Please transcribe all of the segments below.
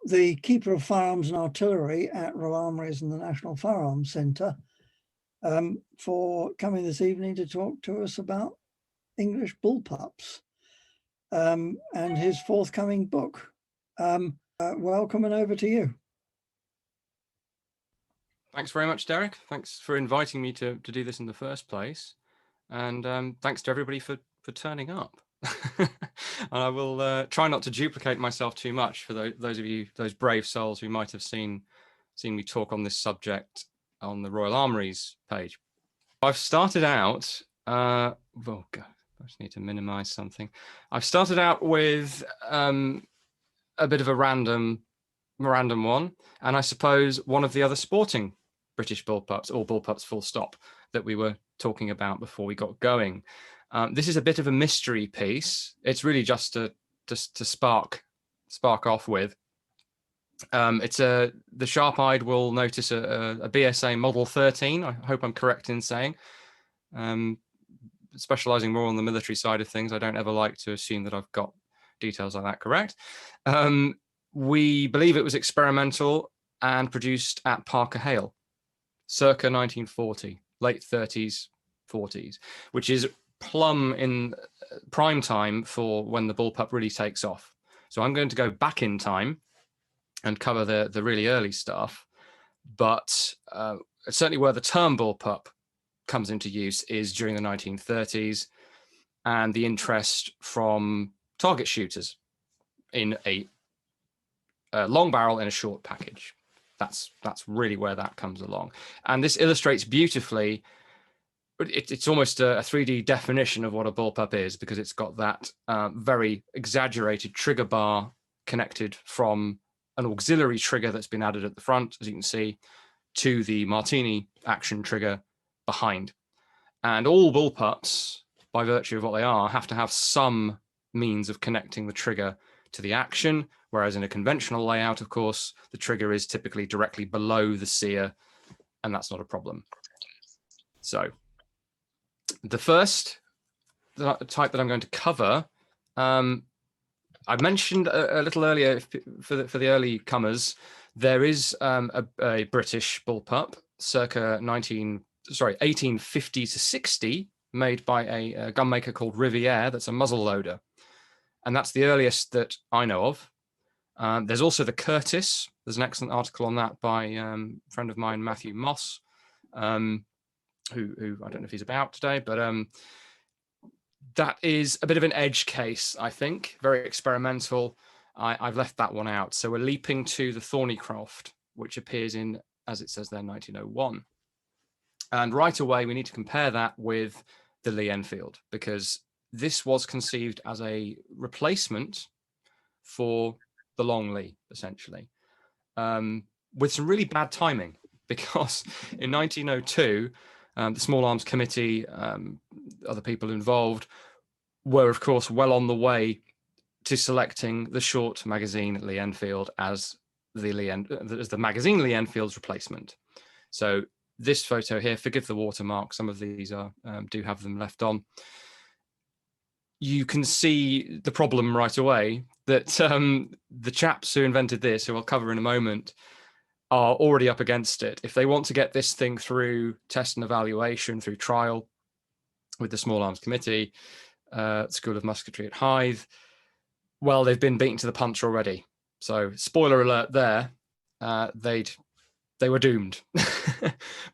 the Keeper of Firearms and Artillery at Royal Armouries and the National Firearms Centre, for coming this evening to talk to us about English bullpups and his forthcoming book. Welcome, and over to you. Thanks very much, Derek. Thanks for inviting me to do this in the first place. And thanks to everybody for turning up. And I will try not to duplicate myself too much for those of you, those brave souls who might have seen me talk on this subject on the Royal Armouries page. I've started out, oh God, I just need to minimize something. I've started out with a bit of a random one, and I suppose one of the other sporting British bullpups, or bullpups full stop, that we were talking about before we got going. This is a bit of a mystery piece. It's really just to spark off with. It's the sharp-eyed will notice a BSA Model 13. I hope I'm correct in saying. Specializing more on the military side of things, I don't ever like to assume that I've got details like that correct. We believe it was experimental and produced at Parker Hale, circa 1940, late 30s, 40s, which is plumb in prime time for when the bullpup really takes off. So I'm going to go back in time and cover the really early stuff, but certainly where the term bullpup comes into use is during the 1930s, and the interest from target shooters in a long barrel in a short package. That's really where that comes along. And this illustrates beautifully, it's almost a 3D definition of what a bullpup is, because it's got that very exaggerated trigger bar connected from an auxiliary trigger that's been added at the front, as you can see, to the Martini action trigger behind. And all bullpups, by virtue of what they are, have to have some means of connecting the trigger to the action, whereas in a conventional layout, of course, the trigger is typically directly below the sear, and that's not a problem. So the first type that I'm going to cover, I mentioned a little earlier for the early comers, there is a British bullpup circa 1850 to 60, made by a gunmaker called Riviere. That's a muzzle loader, and that's the earliest that I know of. There's also the Curtis. There's an excellent article on that by a friend of mine, Matthew Moss, who I don't know if he's about today, but that is a bit of an edge case, I think, very experimental. I've left that one out. So we're leaping to the Thorneycroft, which appears in, as it says there, 1901. And right away, we need to compare that with the Lee Enfield, because this was conceived as a replacement for the Long Lee, essentially, with some really bad timing, because in 1902, the Small Arms Committee, other people involved, were, of course, well on the way to selecting the short magazine Lee Enfield as the magazine Lee Enfield's replacement. So this photo here, forgive the watermark, some of these are do have them left on. You can see the problem right away, that the chaps who invented this, who I'll cover in a moment, are already up against it. If they want to get this thing through test and evaluation, through trial with the Small Arms Committee, School of Musketry at Hythe, well, they've been beaten to the punch already. So spoiler alert there, they were doomed.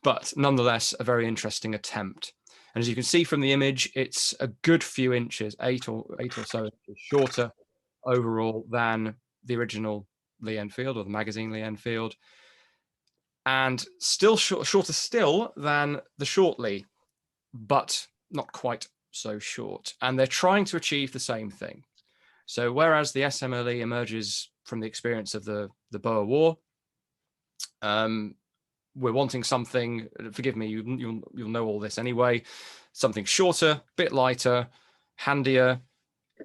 But nonetheless, a very interesting attempt. And as you can see from the image, it's a good few inches, eight or so inches shorter overall than the original Lee Enfield, or the magazine Lee Enfield, and still shorter still than the short Lee, but not quite so short. And they're trying to achieve the same thing. So whereas the SMLE emerges from the experience of the Boer War, we're wanting something, forgive me, you'll know all this anyway, something shorter, bit lighter, handier,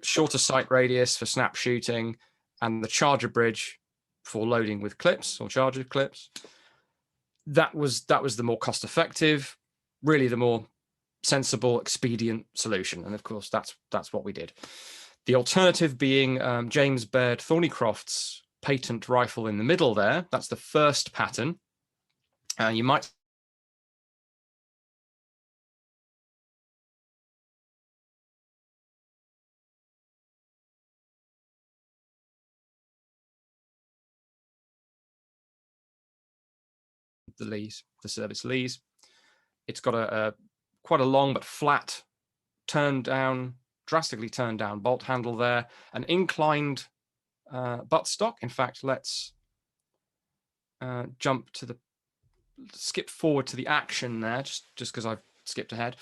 shorter sight radius for snap shooting, and the charger bridge for loading with clips or charger clips. That was the more cost effective, really the more sensible, expedient solution. And of course, that's what we did. The alternative being James Baird Thorneycroft's patent rifle in the middle there. That's the first pattern. You might the Lees, the service Lees. It's got a quite a long but flat, drastically turned down bolt handle there, an inclined buttstock. In fact, let's skip forward to the action there, just because I've skipped ahead.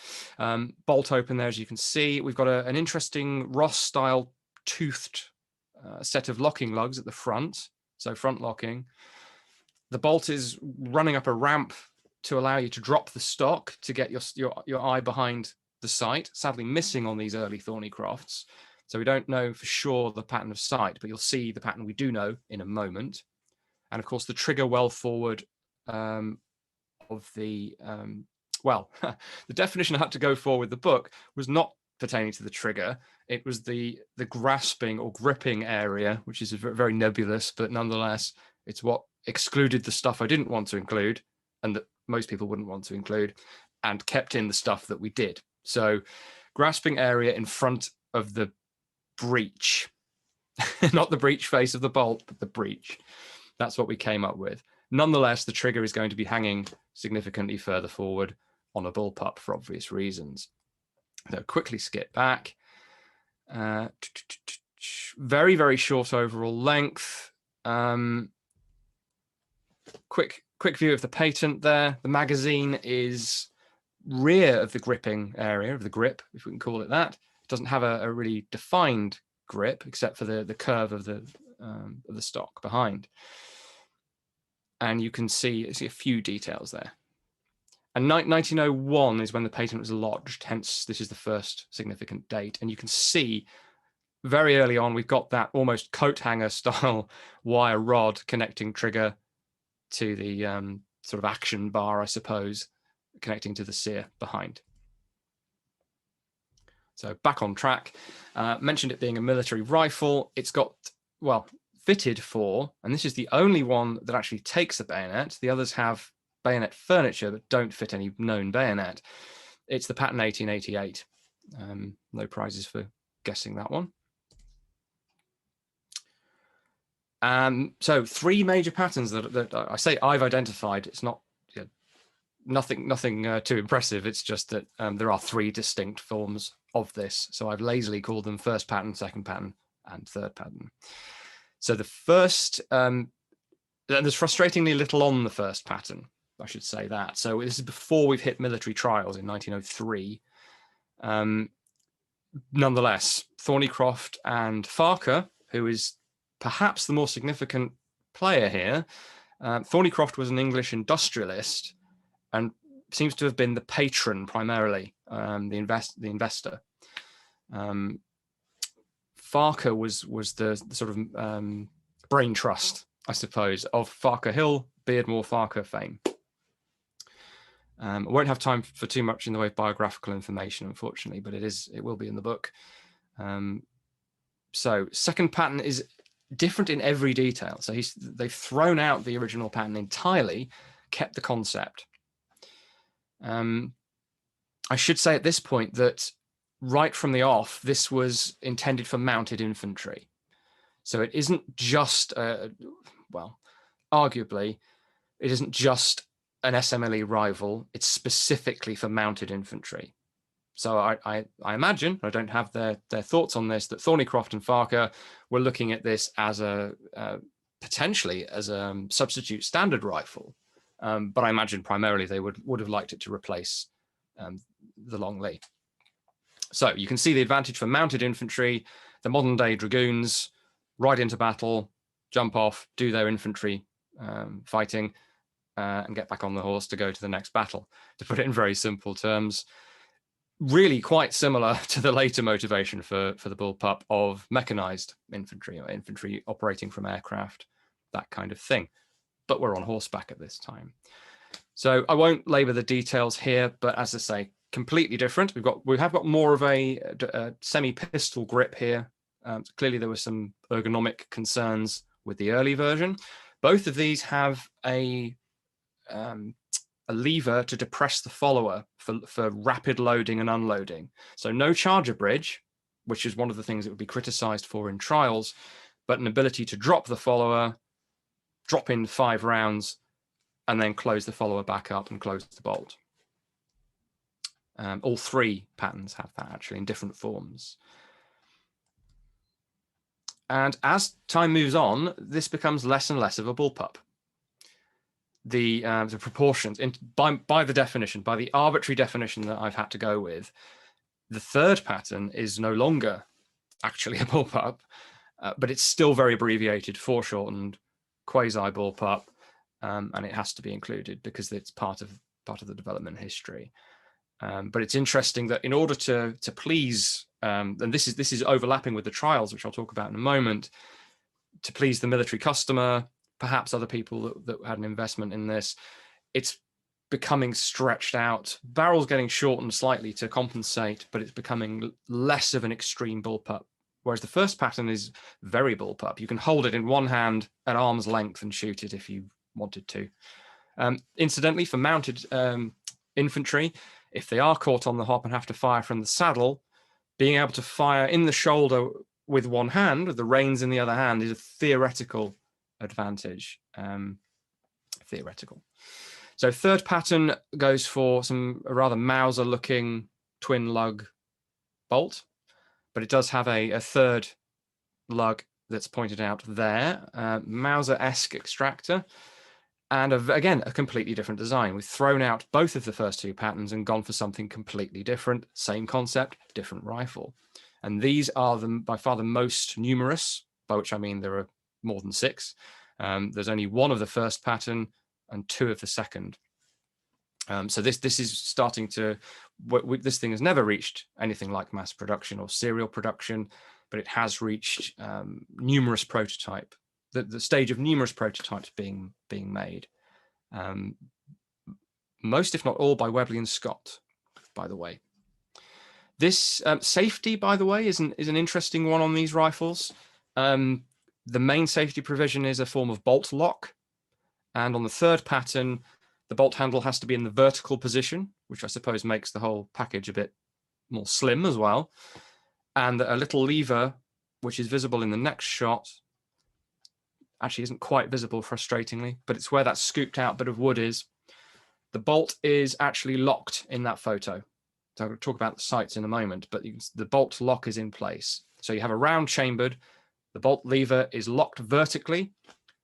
Bolt open there, as you can see. We've got an interesting Ross-style toothed set of locking lugs at the front, so front locking. The bolt is running up a ramp to allow you to drop the stock to get your eye behind the sight. Sadly missing on these early Thorneycrofts, so we don't know for sure the pattern of sight, but you'll see the pattern we do know in a moment. And of course the trigger well forward of the well, the definition I had to go for with the book was not pertaining to the trigger. It was the grasping or gripping area, which is very nebulous, but nonetheless it's what excluded the stuff I didn't want to include and that most people wouldn't want to include, and kept in the stuff that we did. So grasping area in front of the breech, not the breech face of the bolt, but the breech. That's what we came up with. Nonetheless, the trigger is going to be hanging significantly further forward on a bullpup for obvious reasons. So quickly skip back. Very, very short overall length. Quick view of the patent there. The magazine is rear of the gripping area, of the grip, if we can call it that. It doesn't have a really defined grip, except for the curve of the stock behind. And you can see a few details there. And 1901 is when the patent was lodged, hence this is the first significant date. And you can see very early on, we've got that almost coat hanger style wire rod connecting trigger to the sort of action bar, I suppose, connecting to the sear behind. So back on track. Mentioned it being a military rifle. It's got, well, fitted for, and this is the only one that actually takes a bayonet. The others have bayonet furniture but don't fit any known bayonet. It's the patent 1888. No prizes for guessing that one. So 3 major patterns that I say I've identified. It's not nothing too impressive. It's just that there are 3 distinct forms of this. So I've lazily called them first pattern, second pattern, and third pattern. So the first, there's frustratingly little on the first pattern, I should say that. So this is before we've hit military trials in 1903. Nonetheless, Thorneycroft and Farker, who is perhaps the more significant player here. Thorneycroft was an English industrialist and seems to have been the patron primarily, the investor. Farker was the sort of brain trust, I suppose, of Farker Hill, Beardmore Farker fame. I won't have time for too much in the way of biographical information, unfortunately, but it will be in the book. So second pattern is different in every detail. So they've thrown out the original pattern entirely, kept the concept. I should say at this point that right from the off, this was intended for mounted infantry. So it isn't just, well, arguably, it isn't just an SMLE rival. It's specifically for mounted infantry. So I imagine, I don't have their thoughts on this, that Thorneycroft and Farker were looking at this as potentially as a substitute standard rifle. But I imagine primarily they would have liked it to replace the Long Lee. So you can see the advantage for mounted infantry. The modern day dragoons ride into battle, jump off, do their infantry fighting, and get back on the horse to go to the next battle. To put it in very simple terms, really quite similar to the later motivation for the Bullpup of mechanized infantry or infantry operating from aircraft, that kind of thing. But we're on horseback at this time. So I won't labor the details here, but as I say, completely different. We have got more of a semi-pistol grip here. Clearly there were some ergonomic concerns with the early version. Both of these have a lever to depress the follower for rapid loading and unloading. So no charger bridge, which is one of the things that would be criticized for in trials, but an ability to drop the follower, drop in 5 rounds, and then close the follower back up and close the bolt. All 3 patterns have that, actually, in different forms. And as time moves on, this becomes less and less of a bullpup. The proportions, by the definition, by the arbitrary definition that I've had to go with, the 3rd pattern is no longer actually a bullpup, but it's still very abbreviated, foreshortened, quasi-bullpup, and it has to be included because it's part of the development history. But it's interesting that in order to please, and this is overlapping with the trials, which I'll talk about in a moment, to please the military customer, perhaps other people that had an investment in this, it's becoming stretched out. Barrel's getting shortened slightly to compensate, but it's becoming less of an extreme bullpup. Whereas the first pattern is very bullpup. You can hold it in one hand at arm's length and shoot it if you wanted to. Incidentally, for mounted infantry, if they are caught on the hop and have to fire from the saddle, being able to fire in the shoulder with one hand, with the reins in the other hand, is a theoretical advantage. Theoretical. So 3rd pattern goes for some rather Mauser-looking twin lug bolt, but it does have a 3rd lug that's pointed out there, Mauser-esque extractor, and again, a completely different design. We've thrown out both of the first 2 patterns and gone for something completely different. Same concept, different rifle. And these are by far the most numerous, by which I mean there are more than 6. There's only 1 of the first pattern and 2 of the second. So this is starting to, this thing has never reached anything like mass production or serial production, but it has reached numerous prototype, the stage of numerous prototypes being made. Most, if not all, by Webley and Scott, by the way. This safety, by the way, is an interesting one on these rifles. The main safety provision is a form of bolt lock. And on the 3rd pattern, the bolt handle has to be in the vertical position, which I suppose makes the whole package a bit more slim as well. And a little lever, which is visible in the next shot, actually isn't quite visible, frustratingly, but it's where that scooped out bit of wood is. The bolt is actually locked in that photo. So I'll talk about the sights in a moment, but the bolt lock is in place. So you have a round chambered, the bolt lever is locked vertically.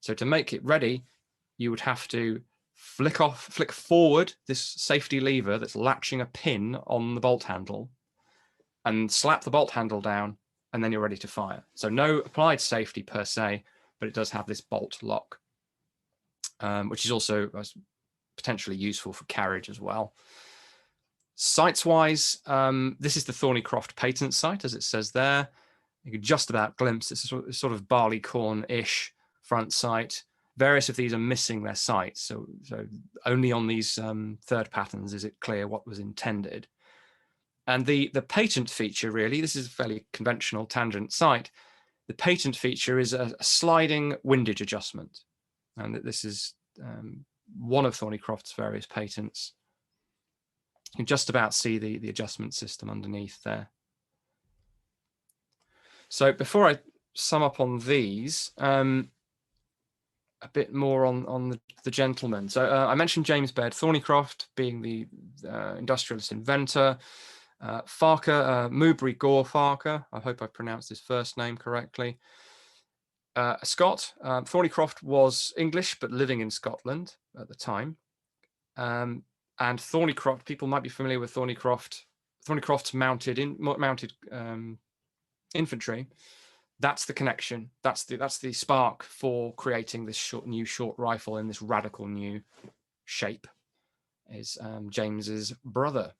So to make it ready, you would have to flick forward this safety lever that's latching a pin on the bolt handle and slap the bolt handle down, and then you're ready to fire. So no applied safety per se, but it does have this bolt lock, which is also potentially useful for carriage as well. Sights-wise, this is the Thorneycroft patent sight, as it says there. You can just about glimpse it's a sort of barleycorn-ish front sight. Various of these are missing their sights, so only on these 3rd patterns is it clear what was intended. And the patent feature, really, this is a fairly conventional tangent sight. The patent feature is a sliding windage adjustment, and this is one of Thorneycroft's various patents. You can just about see the adjustment system underneath there. So before I sum up on these, a bit more on the gentleman. So I mentioned James Baird Thorneycroft being the industrialist inventor. Farquhar, Mowbray Gore Farquhar, I hope I pronounced his first name correctly. Scott, Thorneycroft was English, but living in Scotland at the time. And Thorneycroft, people might be familiar with Thorneycroft's mounted infantry. That's the connection. That's the spark for creating this new short rifle in this radical new shape. Is James's brother,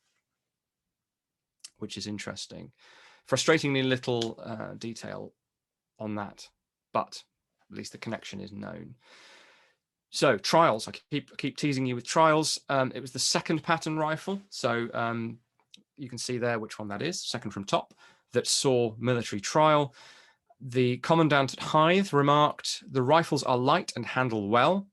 which is interesting. Frustratingly little detail on that, but at least the connection is known. So trials, I keep teasing you with trials. It was the 2nd pattern rifle. So you can see there which one that is, second from top, that saw military trial. The commandant at Hythe remarked, "The rifles are light and handle well,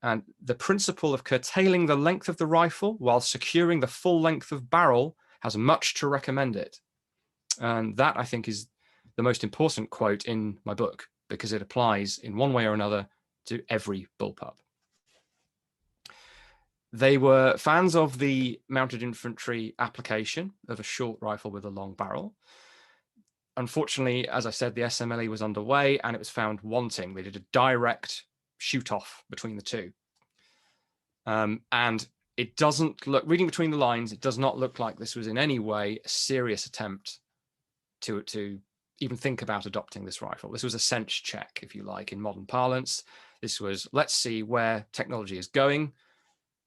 and the principle of curtailing the length of the rifle while securing the full length of barrel has much to recommend it." And that, I think, is the most important quote in my book, because it applies in one way or another to every bullpup. They were fans of the mounted infantry application of a short rifle with a long barrel. Unfortunately, as I said, the SMLE was underway and it was found wanting. They did a direct shoot off between the two. And it doesn't look, reading between the lines, it does not look like this was in any way a serious attempt to even think about adopting this rifle. This was a sense check, if you like, in modern parlance. This was, let's see where technology is going.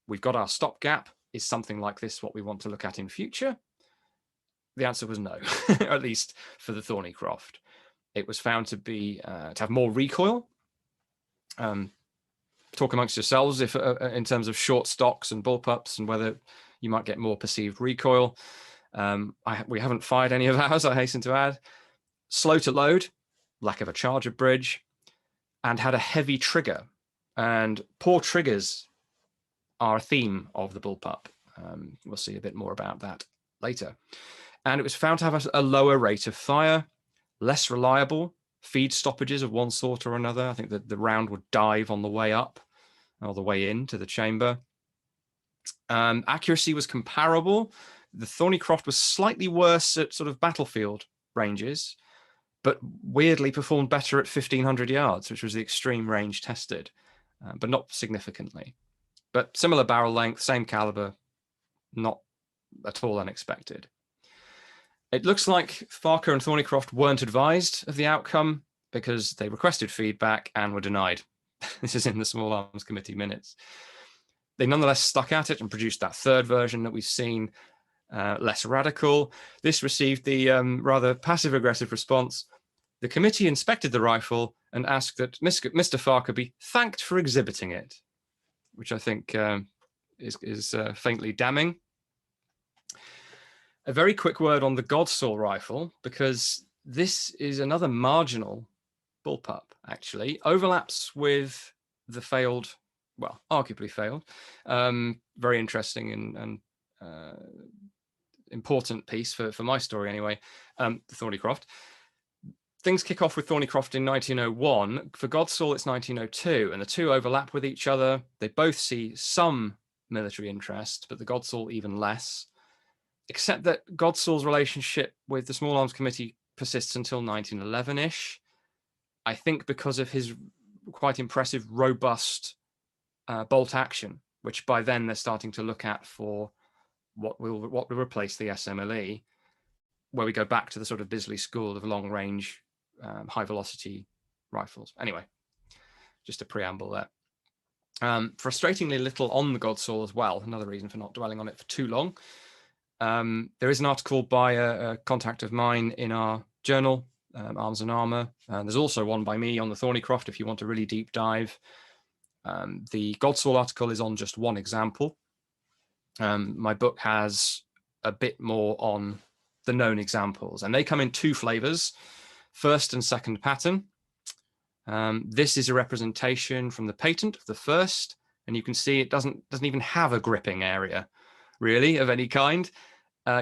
We've got our stopgap. Is something like this what we want to look at in future? The answer was no, at least for the Thorneycroft. It was found to be to have more recoil. Talk amongst yourselves if in terms of short stocks and bullpups and whether you might get more perceived recoil. We haven't fired any of ours, I hasten to add. Slow to load, lack of a charger bridge, and had a heavy trigger. And poor triggers are a theme of the bullpup. We'll see a bit more about that later. And it was found to have a lower rate of fire, less reliable, feed stoppages of one sort or another. I think that the round would dive on the way up or the way into the chamber. Accuracy was comparable. The Thorneycroft was slightly worse at sort of battlefield ranges, but weirdly performed better at 1,500 yards, which was the extreme range tested, but not significantly. But similar barrel length, same caliber, not at all unexpected. It looks like Farker and Thorneycroft weren't advised of the outcome because they requested feedback and were denied. This is in the Small Arms Committee minutes. They nonetheless stuck at it and produced that third version that we've seen, less radical. This received the rather passive-aggressive response. The committee inspected the rifle and asked that Mr. Farker be thanked for exhibiting it, which I think is faintly damning. A very quick word on the Godsaw rifle, because this is another marginal bullpup, actually. Overlaps with the failed, well, arguably failed, very interesting and important piece for my story anyway, the Thorneycroft. Things kick off with Thorneycroft in 1901. For Godsaw, it's 1902, and the two overlap with each other. They both see some military interest, but the Godsaw even less. Except that Godsaw's relationship with the Small Arms Committee persists until 1911-ish. I think because of his quite impressive, robust bolt action, which by then they're starting to look at for what will replace the SMLE, where we go back to the sort of Bisley school of long-range, high-velocity rifles. Anyway, just a preamble there. Frustratingly little on the Godsaw as well, another reason for not dwelling on it for too long. There is an article by a contact of mine in our journal, Arms and Armour, and there's also one by me on the Thorneycroft if you want a really deep dive. The Godsaw article is on just one example. My book has a bit more on the known examples, and they come in two flavors, first and second pattern. This is a representation from the patent of the first, and you can see it doesn't even have a gripping area, really, of any kind.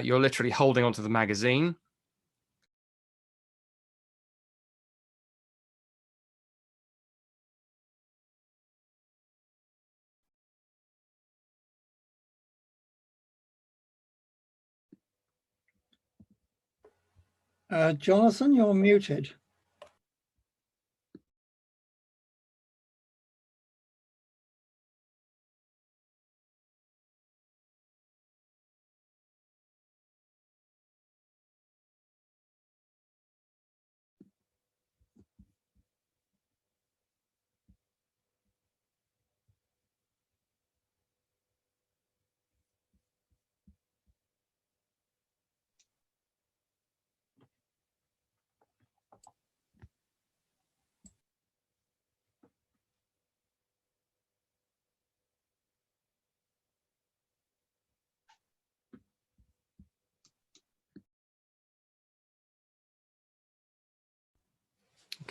You're literally holding onto the magazine. Jonathan, you're muted.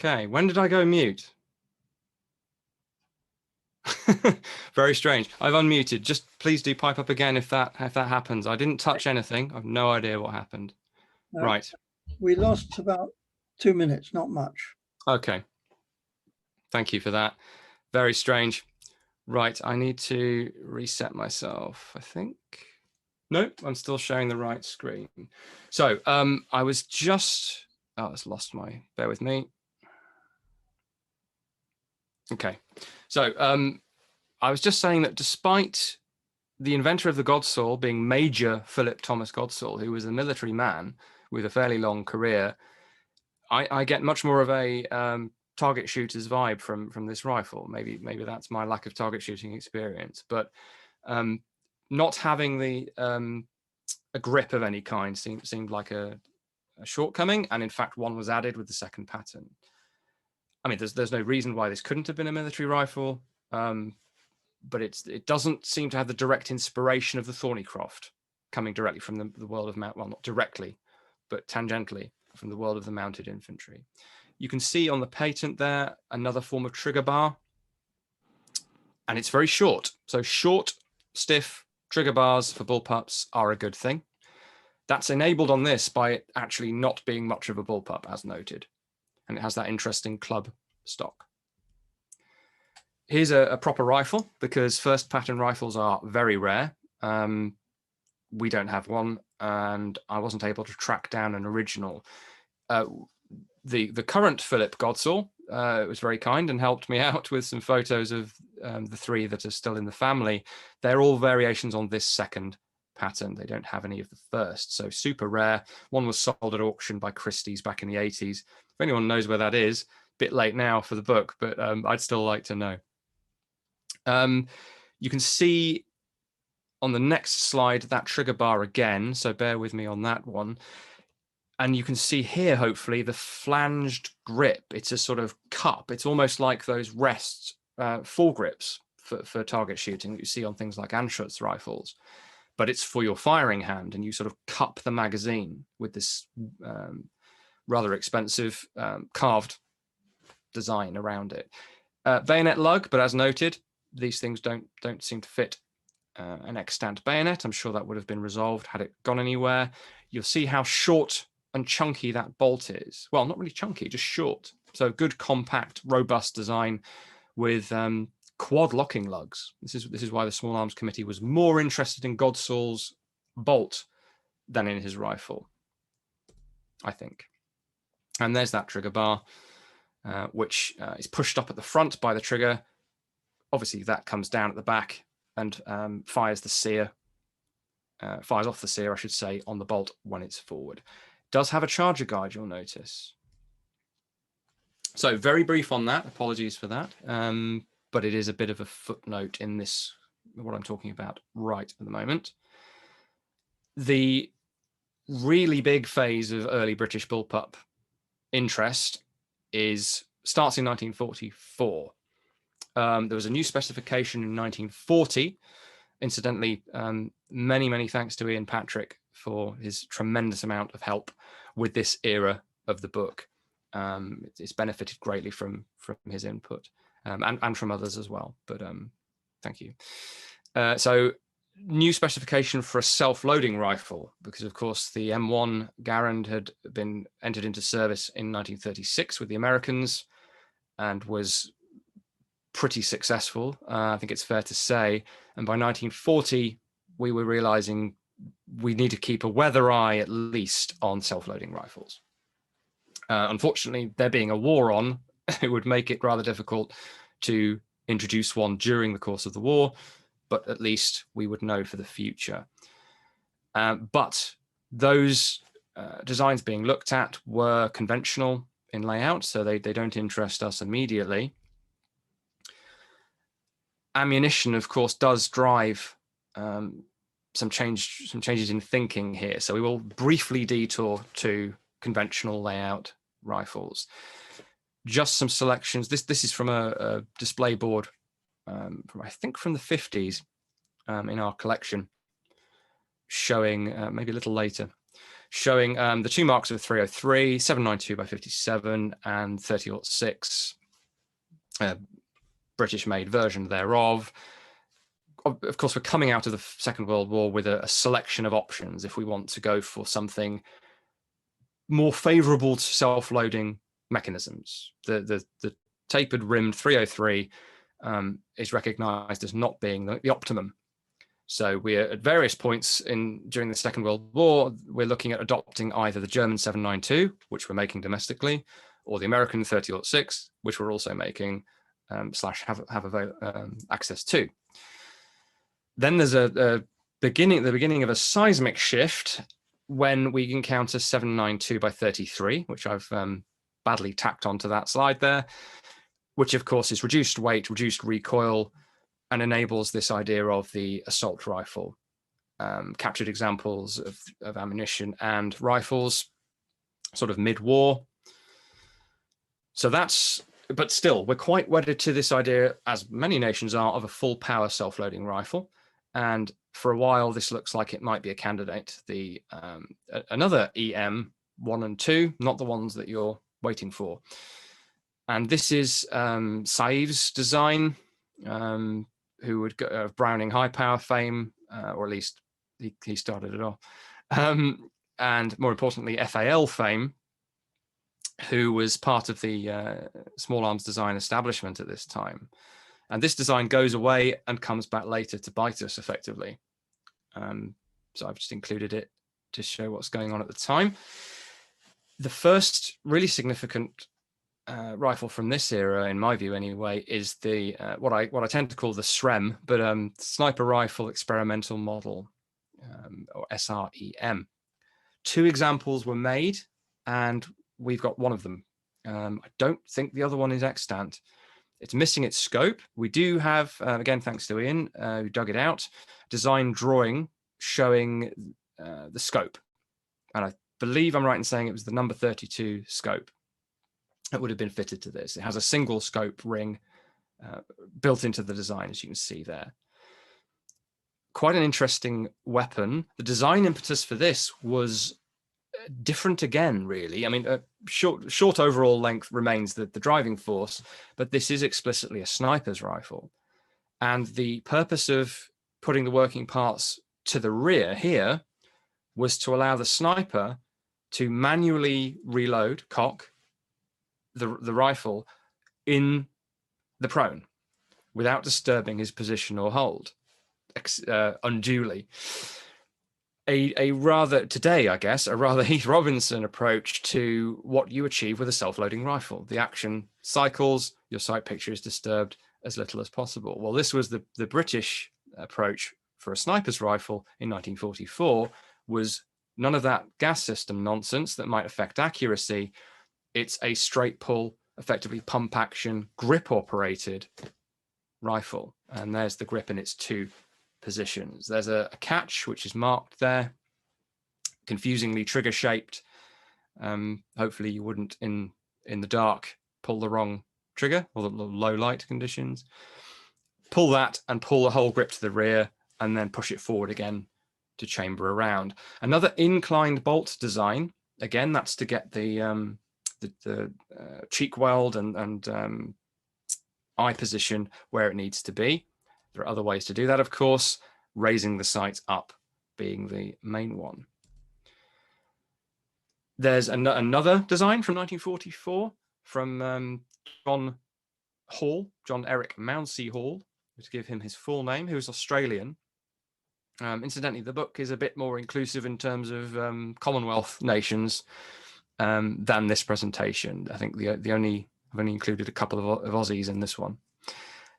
Okay, when did I go mute? Very strange. I've unmuted. Just please do pipe up again if that happens. I didn't touch anything. I've no idea what happened. Right. We lost about 2 minutes, not much. Okay. Thank you for that. Very strange. Right, I need to reset myself, I think. No, I'm still showing the right screen. So I was just, it's lost my, bear with me. Okay, so I was just saying that despite the inventor of the Godsaw being Major Philip Thomas Godsaw, who was a military man with a fairly long career, I get much more of a target shooter's vibe from this rifle. Maybe that's my lack of target shooting experience, but not having the a grip of any kind seemed like a shortcoming, and in fact one was added with the second pattern. I mean, there's no reason why this couldn't have been a military rifle, but it doesn't seem to have the direct inspiration of the Thorneycroft coming directly from the world of well, not directly, but tangentially from the world of the mounted infantry. You can see on the patent there another form of trigger bar, and it's very short. So short, stiff trigger bars for bullpups are a good thing. That's enabled on this by it actually not being much of a bullpup, as noted, and it has that interesting club stock. Here's a proper rifle, because first pattern rifles are very rare. We don't have one, and I wasn't able to track down an original. The current Philip Godsaw was very kind and helped me out with some photos of the three that are still in the family. They're all variations on this second pattern. They don't have any of the first, so super rare. One was sold at auction by Christie's back in the 80s. If anyone knows where that is, bit late now for the book, but I'd still like to know. You can see on the next slide that trigger bar again, so bear with me on that one. And you can see here, hopefully, the flanged grip. It's a sort of cup. It's almost like those rest foregrips for target shooting that you see on things like Anschutz rifles. But it's for your firing hand, and you sort of cup the magazine with this rather expensive carved design around it. Bayonet lug, but as noted, these things don't seem to fit an extant bayonet. I'm sure that would have been resolved had it gone anywhere. You'll see how short and chunky that bolt is. Well, not really chunky, just short. So good, compact, robust design with quad locking lugs. This is why the Small Arms Committee was more interested in Godsaw's bolt than in his rifle, I think. And there's that trigger bar, which is pushed up at the front by the trigger. Obviously, that comes down at the back and fires the sear, fires off the sear, I should say, on the bolt when it's forward. Does have a charger guide, you'll notice. So very brief on that. Apologies for that. But it is a bit of a footnote in this, what I'm talking about right at the moment. The really big phase of early British bullpup interest starts in 1944. There was a new specification in 1940. Incidentally, many thanks to Ian Patrick for his tremendous amount of help with this era of the book. It's benefited greatly from his input and from others as well, but thank you. So new specification for a self-loading rifle, because of course the M1 Garand had been entered into service in 1936 with the Americans and was pretty successful, I think it's fair to say. And by 1940, we were realizing we need to keep a weather eye at least on self-loading rifles. Unfortunately, there being a war on, it would make it rather difficult to introduce one during the course of the war, but at least we would know for the future. But those designs being looked at were conventional in layout, so they don't interest us immediately. Ammunition, of course, does drive some changes in thinking here. So we will briefly detour to conventional layout rifles. Just some selections. This is from a display board from, I think, from the 50s in our collection, showing maybe a little later, showing the two marks of 303, 792 by 57, and 30-06, British-made version thereof. Of course, we're coming out of the Second World War with a selection of options if we want to go for something more favorable to self-loading mechanisms. The tapered rimmed 303 is recognized as not being the optimum. So we're at various points during the Second World War, we're looking at adopting either the German 792, which we're making domestically, or the American 30-06, which we're also making / have access to. Then there's the beginning of a seismic shift when we encounter 792 by 33, which I've badly tacked onto that slide there, which of course is reduced weight, reduced recoil, and enables this idea of the assault rifle. Captured examples of ammunition and rifles, sort of mid-war. So but still, we're quite wedded to this idea, as many nations are, of a full power self-loading rifle. And for a while, this looks like it might be a candidate. Another EM 1 and 2, not the ones that you're waiting for. And this is Saiv's design, who would go of Browning high power fame, or at least he started it off. And more importantly, FAL fame, who was part of the small arms design establishment at this time. And this design goes away and comes back later to bite us effectively. So I've just included it to show what's going on at the time. The first really significant rifle from this era, in my view anyway, is the what I tend to call the SREM, but Sniper Rifle Experimental Model, or SREM. 2 examples were made, and we've got one of them. I don't think the other one is extant. It's missing its scope. We do have, again, thanks to Ian, who dug it out, design drawing showing the scope. And I believe I'm right in saying it was the number 32 scope that would have been fitted to this. It has a single scope ring built into the design, as you can see there. Quite an interesting weapon. The design impetus for this was different again, really. I mean, short overall length remains the driving force, but this is explicitly a sniper's rifle. And the purpose of putting the working parts to the rear here was to allow the sniper to manually reload, cock the rifle in the prone without disturbing his position or hold unduly. A rather, today, I guess, a rather Heath Robinson approach to what you achieve with a self-loading rifle. The action cycles, your sight picture is disturbed as little as possible. Well, this was the British approach for a sniper's rifle in 1944, was none of that gas system nonsense that might affect accuracy. It's a straight pull, effectively pump action, grip operated rifle. And there's the grip in its 2 positions. There's a catch which is marked there, confusingly trigger shaped. Hopefully you wouldn't in the dark pull the wrong trigger, or the low light conditions. Pull that and pull the whole grip to the rear, and then push it forward again to chamber around. Another inclined bolt design. Again, that's to get the cheek weld and eye position where it needs to be. There are other ways to do that, of course, raising the sight up being the main one. There's another design from 1944 from John Eric Mounsey Hall, to give him his full name, who is Australian. Incidentally, the book is a bit more inclusive in terms of Commonwealth nations than this presentation. I think I've only included a couple of Aussies in this one.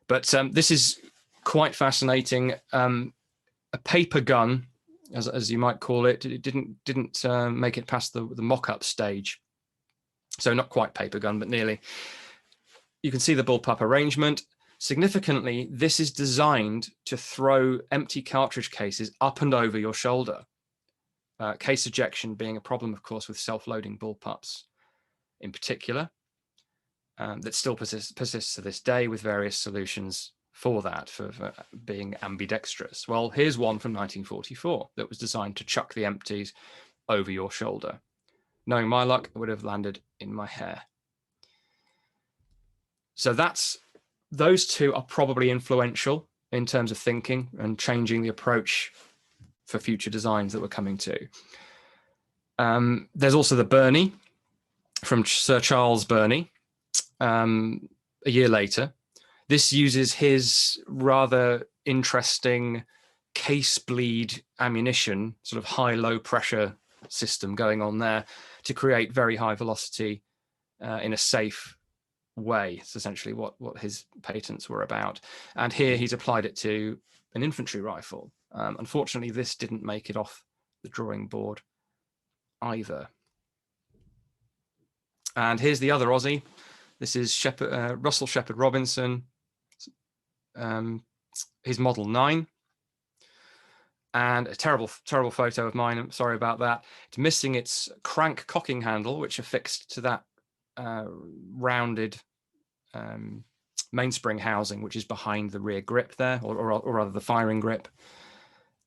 But this is quite fascinating. A paper gun, as you might call it. It didn't make it past the mock-up stage. So not quite paper gun, but nearly. You can see the bullpup arrangement. Significantly, this is designed to throw empty cartridge cases up and over your shoulder. Case ejection being a problem, of course, with self-loading bullpups in particular. That still persists to this day, with various solutions for that, for being ambidextrous. Well, here's one from 1944 that was designed to chuck the empties over your shoulder. Knowing my luck, it would have landed in my hair. So those two are probably influential in terms of thinking and changing the approach for future designs that we're coming to. There's also the Burney from Sir Charles Burney, a year later. This uses his rather interesting case bleed ammunition, sort of high-low pressure system going on there to create very high velocity in a safe way. It's essentially what his patents were about. And here he's applied it to an infantry rifle. Unfortunately, this didn't make it off the drawing board either. And here's the other Aussie. This is Russell Shepherd Robinson, his Model 9. And a terrible photo of mine. I'm sorry about that. It's missing its crank cocking handle, which affixed to that rounded mainspring housing, which is behind the rear grip there, or rather the firing grip.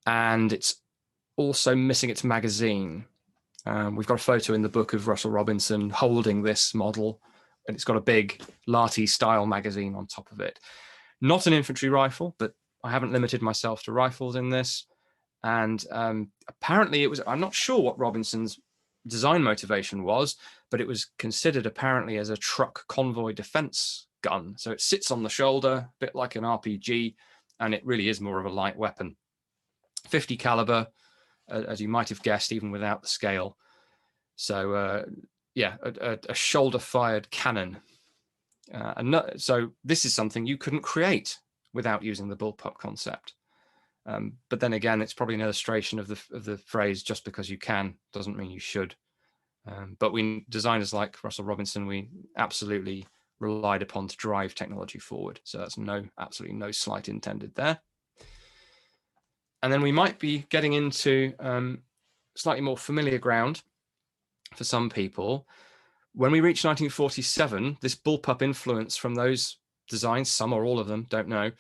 And it's also missing its magazine. We've got a photo in the book of Russell Robinson holding this model, and it's got a big Larty style magazine on top of it. Not an infantry rifle, but I haven't limited myself to rifles in this. And apparently it was, I'm not sure what Robinson's design motivation was, but it was considered apparently as a truck convoy defense gun. So it sits on the shoulder, a bit like an RPG, and it really is more of a light weapon. 50 caliber, as you might have guessed, even without the scale. So yeah, a shoulder-fired cannon. So this is something you couldn't create without using the bullpup concept. But then again, it's probably an illustration of the phrase, just because you can doesn't mean you should. But we designers like Russell Robinson, we absolutely relied upon to drive technology forward. So that's absolutely no slight intended there. And then we might be getting into slightly more familiar ground for some people. When we reach 1947, this bullpup influence from those designs, some or all of them, don't know,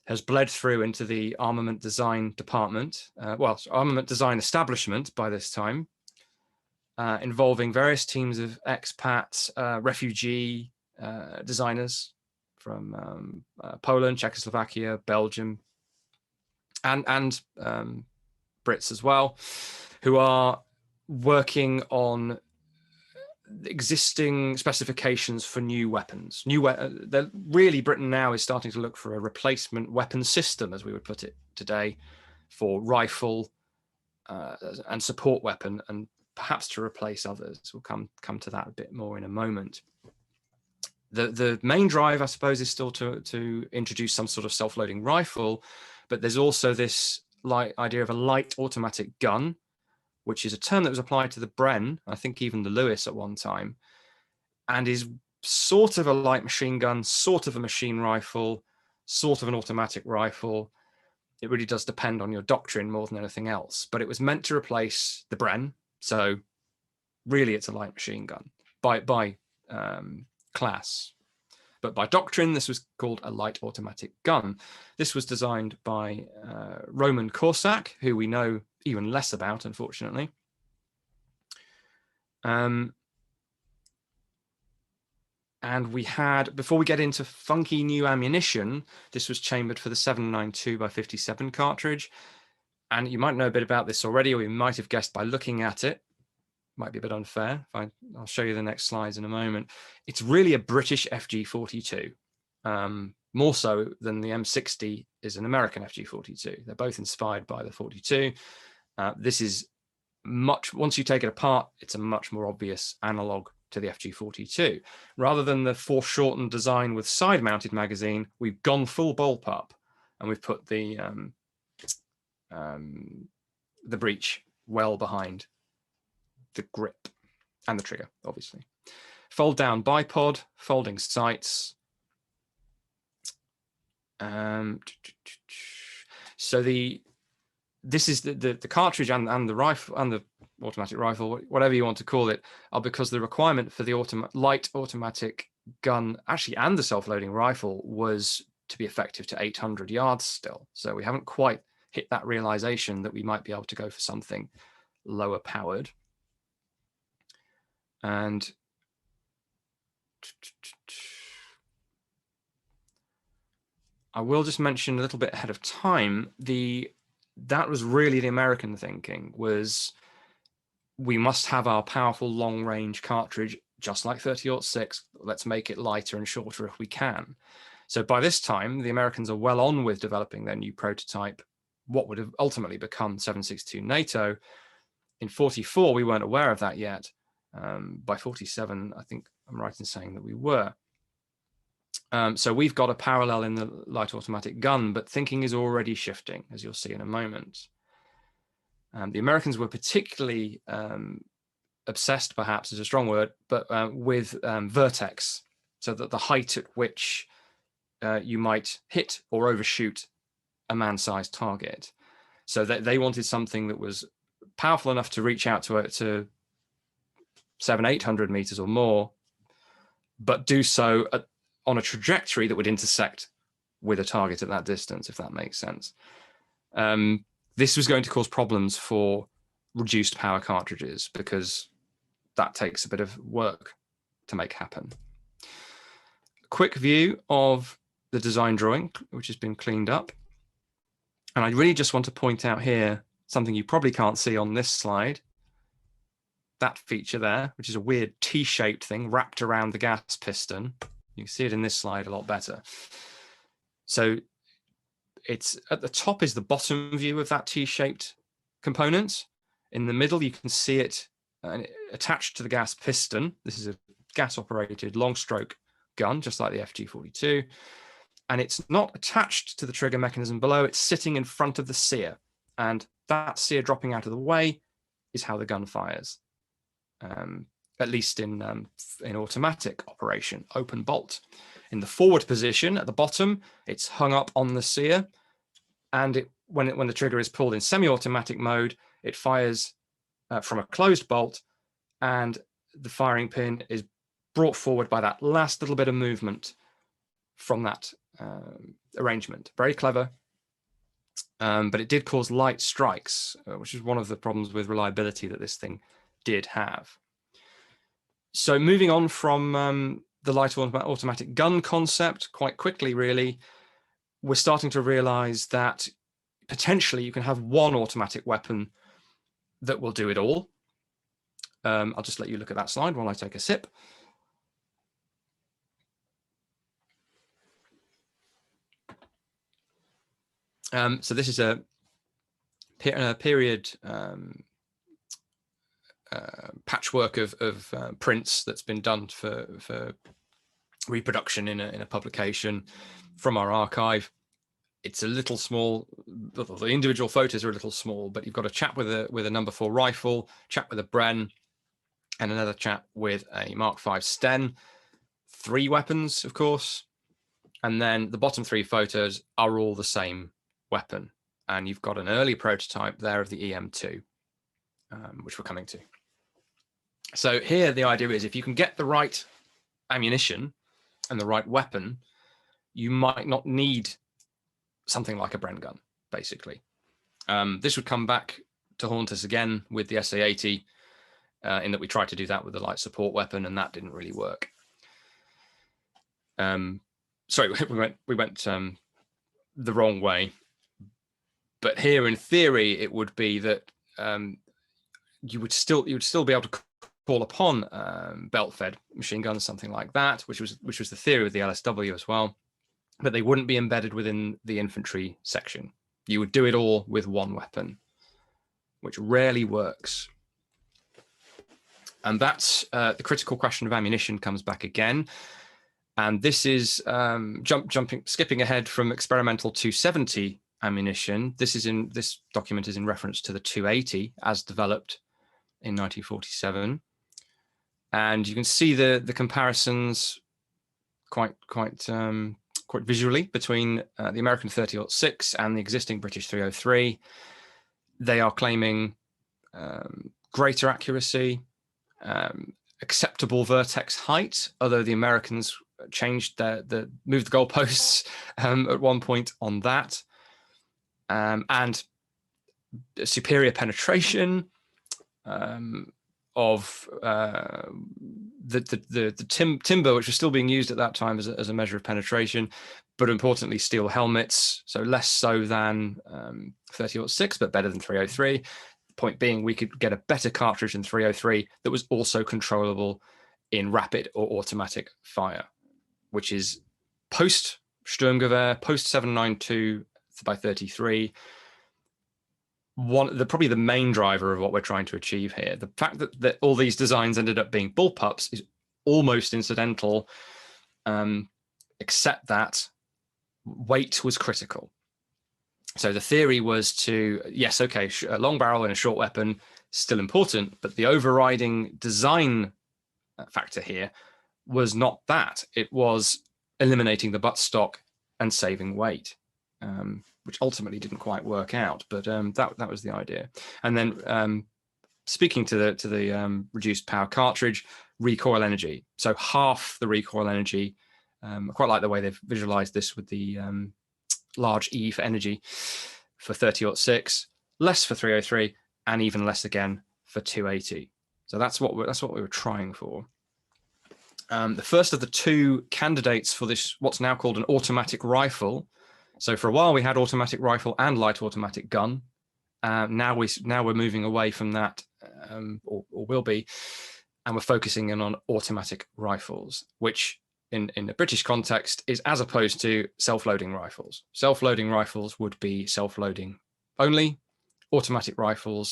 has bled through into the armament design department, armament design establishment by this time, involving various teams of expats, refugee designers from Poland, Czechoslovakia, Belgium, and Brits as well, who are working on existing specifications for new weapons. Really, Britain now is starting to look for a replacement weapon system, as we would put it today, for rifle and support weapon, and perhaps to replace others. We'll come to that a bit more in a moment. The main drive, I suppose, is still to introduce some sort of self-loading rifle, but there's also this idea of a light automatic gun, which is a term that was applied to the Bren, I think even the Lewis at one time, and is sort of a light machine gun, sort of a machine rifle, sort of an automatic rifle. It really does depend on your doctrine more than anything else. But it was meant to replace the Bren, so really it's a light machine gun by class. But by doctrine, this was called a light automatic gun. This was designed by Roman Korsak, who we know even less about, unfortunately. And we had, before we get into funky new ammunition, this was chambered for the 7.92x57 cartridge. And you might know a bit about this already, or you might have guessed by looking at it. Might be a bit unfair. I'll show you the next slides in a moment. It's really a British FG42, more so than the M60 is an American FG42. They're both inspired by the 42. This is once you take it apart, it's a much more obvious analog to the FG42. Rather than the foreshortened design with side-mounted magazine, we've gone full bullpup, and we've put the breech well behind the grip and the trigger, obviously. Fold down bipod, folding sights. So this is the cartridge and the rifle and the automatic rifle, whatever you want to call it, are because the requirement for the light automatic gun, actually, and the self-loading rifle was to be effective to 800 yards still. So we haven't quite hit that realization that we might be able to go for something lower powered. And I will just mention a little bit ahead of time, that was really the American thinking, was we must have our powerful long range cartridge, just like 30-06. Let's make it lighter and shorter if we can. So by this time, the Americans are well on with developing their new prototype, what would have ultimately become 7.62 NATO. In 44, we weren't aware of that yet. By 47, I think I'm right in saying that we were. So we've got a parallel in the light automatic gun, but thinking is already shifting, as you'll see in a moment. The Americans were particularly obsessed, perhaps is a strong word, but with vertex, so that the height at which you might hit or overshoot a man-sized target. So that they wanted something that was powerful enough to reach out to 700-800 meters or more, but do so on a trajectory that would intersect with a target at that distance, if that makes sense. This was going to cause problems for reduced power cartridges because that takes a bit of work to make happen. A quick view of the design drawing, which has been cleaned up. And I really just want to point out here something you probably can't see on this slide. That feature there, which is a weird T-shaped thing wrapped around the gas piston. You can see it in this slide a lot better. So it's at the top is the bottom view of that T-shaped component. In the middle, you can see it attached to the gas piston. This is a gas-operated long-stroke gun, just like the FG-42. And it's not attached to the trigger mechanism below. It's sitting in front of the sear. And that sear dropping out of the way is how the gun fires. At least in automatic operation, open bolt. In the forward position at the bottom, it's hung up on the sear, and when the trigger is pulled in semi-automatic mode, it fires from a closed bolt, and the firing pin is brought forward by that last little bit of movement from that arrangement. Very clever, but it did cause light strikes, which is one of the problems with reliability that this thing did have. So moving on from the light automatic gun concept, quite quickly, really, we're starting to realize that potentially you can have one automatic weapon that will do it all. I'll just let you look at that slide while I take a sip. So this is a period patchwork of prints that's been done for reproduction in a publication from our archive. It's a little small. The individual photos are a little small, but you've got a chap with a number 4 rifle, chap with a Bren, and another chap with a Mark V Sten. 3 weapons, of course, and then the bottom 3 photos are all the same weapon. And you've got an early prototype there of the EM2, which we're coming to. So here the idea is if you can get the right ammunition and the right weapon, you might not need something like a Bren gun, basically. This would come back to haunt us again with the SA-80, in that we tried to do that with the light support weapon, and that didn't really work. Sorry, we went the wrong way. But here, in theory, it would be that you would still be able to call upon belt-fed machine guns, something like that, which was the theory with the LSW as well. But they wouldn't be embedded within the infantry section. You would do it all with one weapon, which rarely works. And that's the critical question of ammunition comes back again. And this is skipping ahead from experimental 270 ammunition. This document is in reference to the 280 as developed in 1947. And you can see the comparisons quite visually between the American 30-06 and the existing British 303. They are claiming greater accuracy, acceptable vertex height, although the Americans moved the goalposts at one point on that, and superior penetration, of timber, which was still being used at that time as a measure of penetration, but importantly, steel helmets. So less so than 30-06, but better than 303. Point being, we could get a better cartridge than 303 that was also controllable in rapid or automatic fire, which is post Sturmgewehr, post 792 by 33. Probably the main driver of what we're trying to achieve here. The fact that all these designs ended up being bullpups is almost incidental, except that weight was critical. So the theory was yes, okay, a long barrel and a short weapon, still important, but the overriding design factor here was not that. It was eliminating the buttstock and saving weight, which ultimately didn't quite work out, but that was the idea. And then speaking to the reduced power cartridge, recoil energy. So half the recoil energy. I quite like the way they've visualized this with the large E for energy for 30-06, less for 303, and even less again for 280. So that's what we were trying for. The first of the two candidates for this, what's now called an automatic rifle. So for a while we had automatic rifle and light automatic gun. Now we're moving away from that, or will be, and we're focusing in on automatic rifles, which in the British context is as opposed to self-loading rifles. Self-loading rifles would be self-loading only. Automatic rifle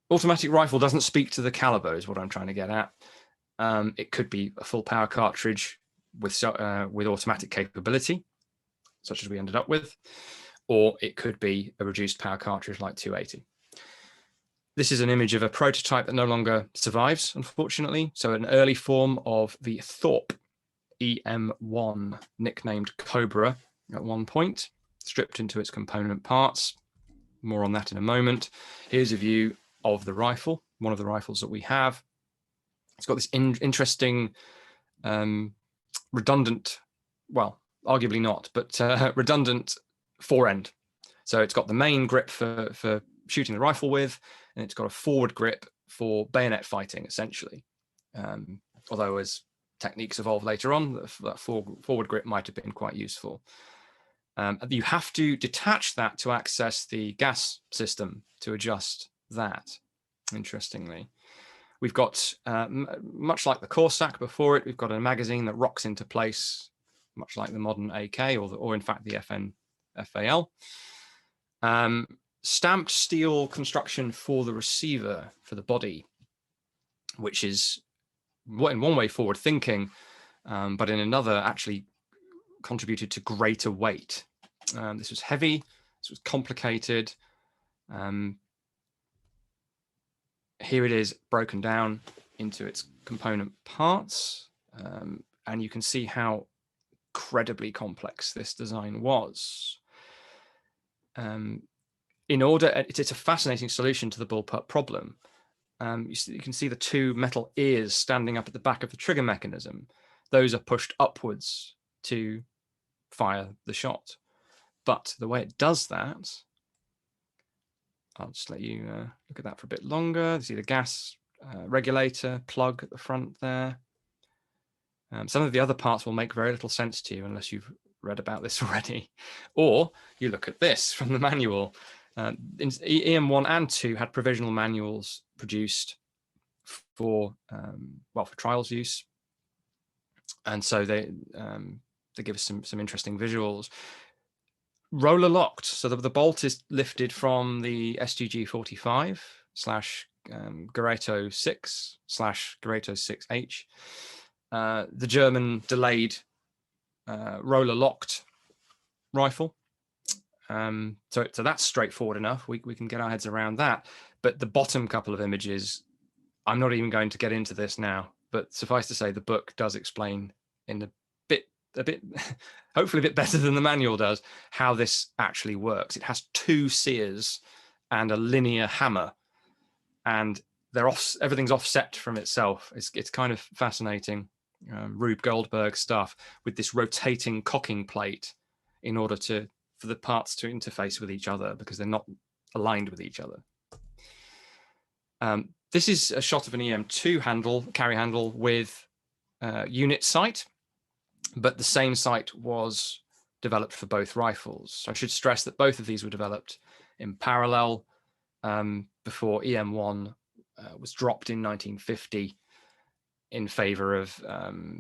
doesn't speak to the caliber, is what I'm trying to get at. It could be a full power cartridge with automatic capability, such as we ended up with, or it could be a reduced power cartridge like 280. This is an image of a prototype that no longer survives, unfortunately. So an early form of the Thorp EM1, nicknamed Cobra at one point, stripped into its component parts. More on that in a moment. Here's a view of the rifle, one of the rifles that we have. It's got this interesting redundant, well, arguably not, but redundant forend. So it's got the main grip for shooting the rifle with, and it's got a forward grip for bayonet fighting, essentially. Although as techniques evolve later on, that forward grip might have been quite useful. You have to detach that to access the gas system to adjust that, interestingly. We've got, much like the Corsac before it, we've got a magazine that rocks into place, much like the modern AK, or in fact the FAL. Stamped steel construction for the receiver, for the body, which is in one way forward thinking, but in another actually contributed to greater weight. This was heavy, this was complicated. Here it is broken down into its component parts, and you can see how incredibly complex this design was. It's a fascinating solution to the bullpup problem. You can see the two metal ears standing up at the back of the trigger mechanism. Those are pushed upwards to fire the shot. But the way it does that, I'll just let you look at that for a bit longer. You see the gas regulator plug at the front there. Some of the other parts will make very little sense to you unless you've read about this already. Or you look at this from the manual. EM1 and 2 had provisional manuals produced for trials use. And so they give us some interesting visuals. Roller locked, so the bolt is lifted from the SGG 45 / Gareto 6 / Gareto 6H. The German delayed roller locked rifle. So that's straightforward enough. We can get our heads around that. But the bottom couple of images, I'm not even going to get into this now, but suffice to say the book does explain in a bit hopefully a bit better than the manual does, how this actually works. It has 2 sears and a linear hammer, and everything's offset from itself. It's kind of fascinating, Rube Goldberg stuff, with this rotating cocking plate in order for the parts to interface with each other because they're not aligned with each other. This is a shot of an EM2 carry handle with unit sight, but the same sight was developed for both rifles. I should stress that both of these were developed in parallel before EM1 was dropped in 1950 in favor of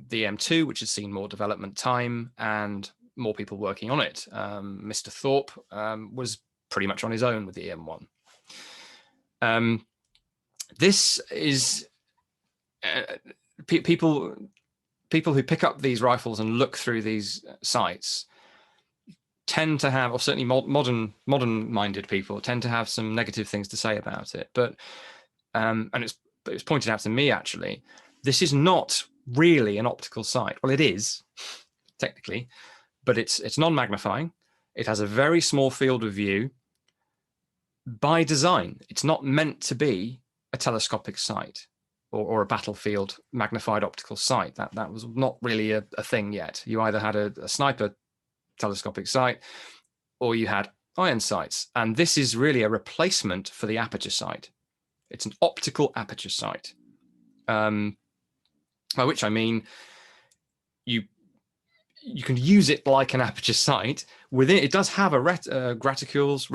the EM2, which has seen more development time and more people working on it. Mr. Thorpe was pretty much on his own with the EM1. This is people who pick up these rifles and look through these sights tend to have, or certainly modern-minded people tend to have some negative things to say about it. But and it was pointed out to me actually, this is not really an optical sight. Well, it is technically, but it's non-magnifying. It has a very small field of view. By design, it's not meant to be a telescopic sight or a battlefield magnified optical sight. That was not really a thing yet. You either had a sniper telescopic sight or you had iron sights. And this is really a replacement for the aperture sight. It's an optical aperture sight, by which I mean you can use it like an aperture sight. Within it does have a reticle.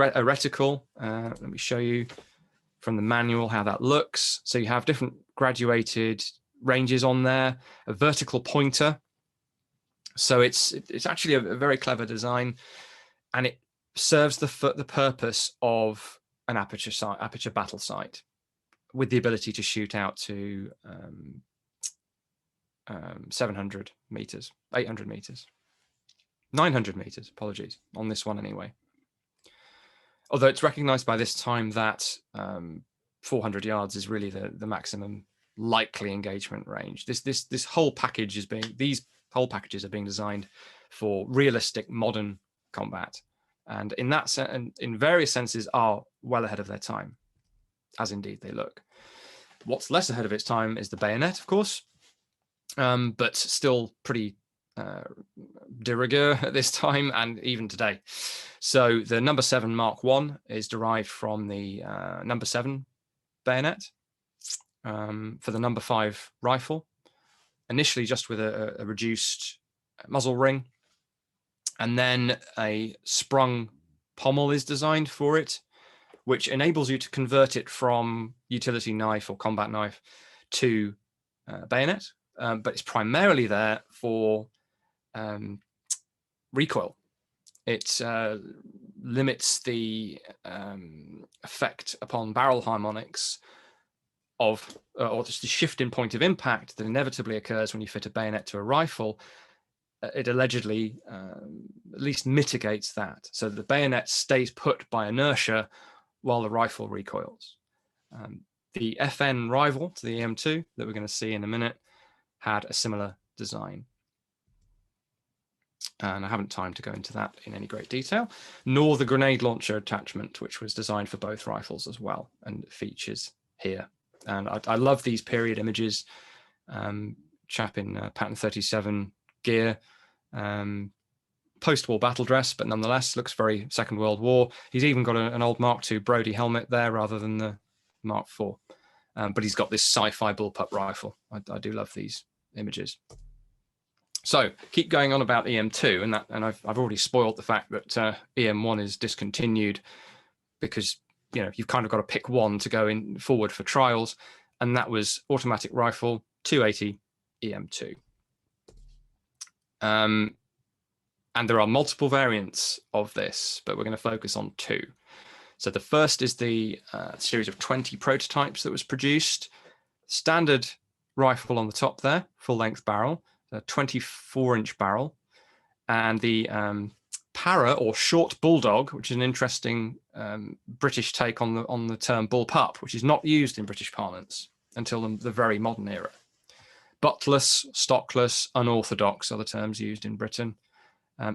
Let me show you from the manual how that looks. So you have different graduated ranges on there, a vertical pointer. So it's actually a very clever design, and it serves the purpose of an aperture battle sight, with the ability to shoot out to 700 meters, 800 meters, 900 meters, apologies, on this one anyway. Although it's recognized by this time that 400 yards is really the maximum likely engagement range. This whole package is these whole packages are being designed for realistic modern combat, and in that sense, and in various senses, are well ahead of their time, as indeed they look. What's less ahead of its time is the bayonet, of course, but still pretty de rigueur at this time and even today. So the number 7 Mark 1 is derived from the number 7 bayonet for the number 5 rifle, initially just with a reduced muzzle ring, and then a sprung pommel is designed for it, which enables you to convert it from utility knife or combat knife to bayonet, but it's primarily there for recoil. It limits the effect upon barrel harmonics of, or just the shift in point of impact that inevitably occurs when you fit a bayonet to a rifle. It allegedly at least mitigates that, so the bayonet stays put by inertia while the rifle recoils. The FN rival to the EM2 that we're going to see in a minute had a similar design. And I haven't time to go into that in any great detail, nor the grenade launcher attachment, which was designed for both rifles as well and features here. And I love these period images. Chap in pattern 37 gear, post-war battle dress, but nonetheless looks very Second World War. He's even got an old Mark II Brody helmet there rather than the Mark IV. But he's got this sci-fi bullpup rifle. I do love these images. So keep going on about EM2, and I've already spoiled the fact that EM1 is discontinued because you've kind of got to pick one to go in forward for trials, and that was automatic rifle 280 EM2. And there are multiple variants of this, but we're going to focus on 2. So the first is the series of 20 prototypes that was produced. Standard rifle on the top there, full-length barrel, a 24-inch barrel, and the para or short bulldog, which is an interesting British take on the term bullpup, which is not used in British parlance until the very modern era. Buttless, stockless, unorthodox are the terms used in Britain,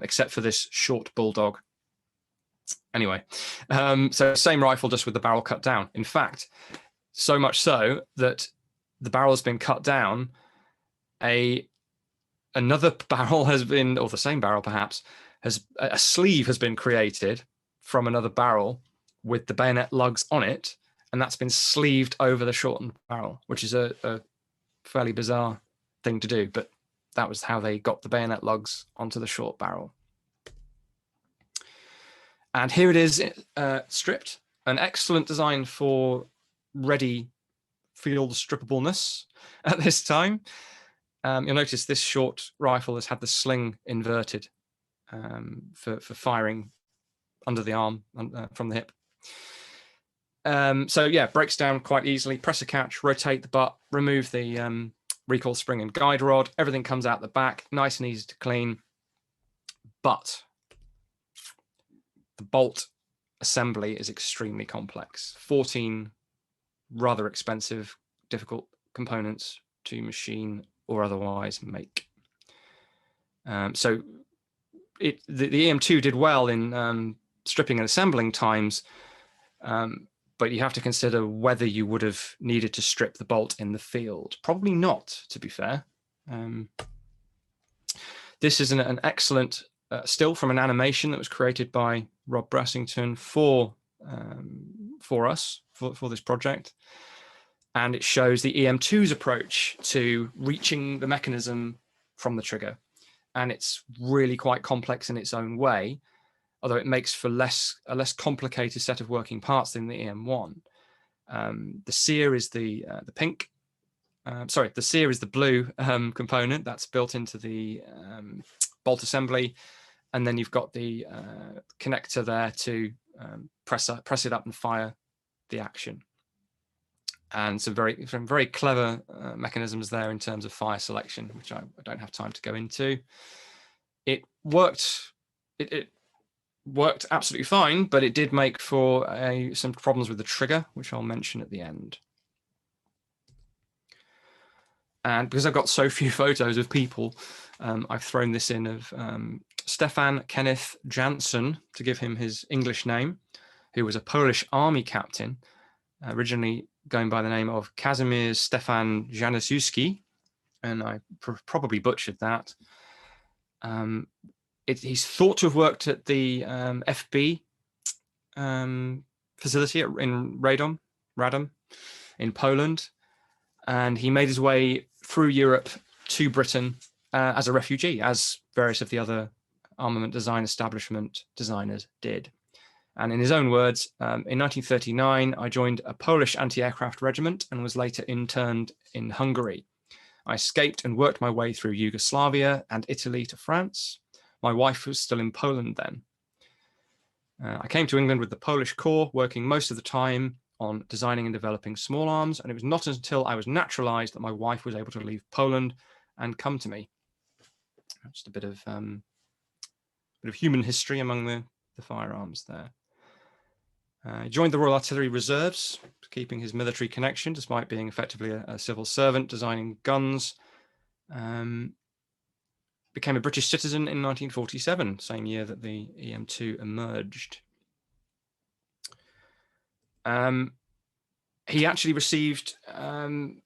except for this short bulldog. Anyway, so same rifle, just with the barrel cut down. In fact, so much so that the barrel has been cut down. Another barrel has been, or the same barrel perhaps, a sleeve has been created from another barrel with the bayonet lugs on it, and that's been sleeved over the shortened barrel, which is a fairly bizarre thing to do, but that was how they got the bayonet lugs onto the short barrel. And here it is, stripped. An excellent design for ready field strippableness at this time. You'll notice this short rifle has had the sling inverted for firing under the arm from the hip. So yeah, breaks down quite easily. Press a catch, rotate the butt, remove the recoil spring and guide rod. Everything comes out the back, nice and easy to clean. But the bolt assembly is extremely complex. 14 rather expensive, difficult components to machine or otherwise make. So the EM2 did well in stripping and assembling times, but you have to consider whether you would have needed to strip the bolt in the field. Probably not, to be fair. This is an excellent still from an animation that was created by Rob Brassington for us, for this project. And it shows the EM2's approach to reaching the mechanism from the trigger. And it's really quite complex in its own way, although it makes for a less complicated set of working parts than the EM1. The sear is the pink. The sear is the blue component that's built into the bolt assembly, and then you've got the connector there to press it up and fire the action. And some very clever mechanisms there in terms of fire selection, which I don't have time to go into. It worked. It worked absolutely fine, but it did make for some problems with the trigger, which I'll mention at the end. And because I've got so few photos of people, I've thrown this in of Stefan Kenneth Jansen, to give him his English name, who was a Polish army captain, originally going by the name of Kazimierz Stefan Januszewski, and I probably butchered that. He's thought to have worked at the FB facility in Radom in Poland, and he made his way through Europe to Britain as a refugee, as various of the other armament design establishment designers did. And in his own words, in 1939, I joined a Polish anti-aircraft regiment and was later interned in Hungary. I escaped and worked my way through Yugoslavia and Italy to France. My wife was still in Poland then. I came to England with the Polish Corps, working most of the time on designing and developing small arms, and it was not until I was naturalized that my wife was able to leave Poland and come to me. Just a bit of human history among the firearms there. He joined the Royal Artillery Reserves, keeping his military connection despite being effectively a civil servant designing guns. Became a British citizen in 1947, same year that the EM2 emerged. He actually received an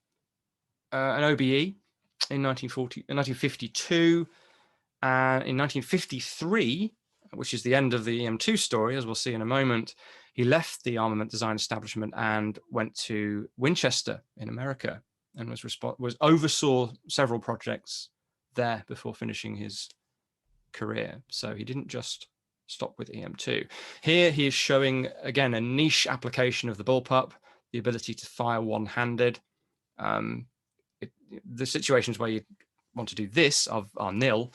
OBE in 1952. In 1953, which is the end of the EM2 story, as we'll see in a moment, he left the armament design establishment and went to Winchester in America and oversaw several projects there before finishing his career. So he didn't just stop with EM2. Here he is showing, again, a niche application of the bullpup, the ability to fire one-handed. The situations where you want to do this are nil,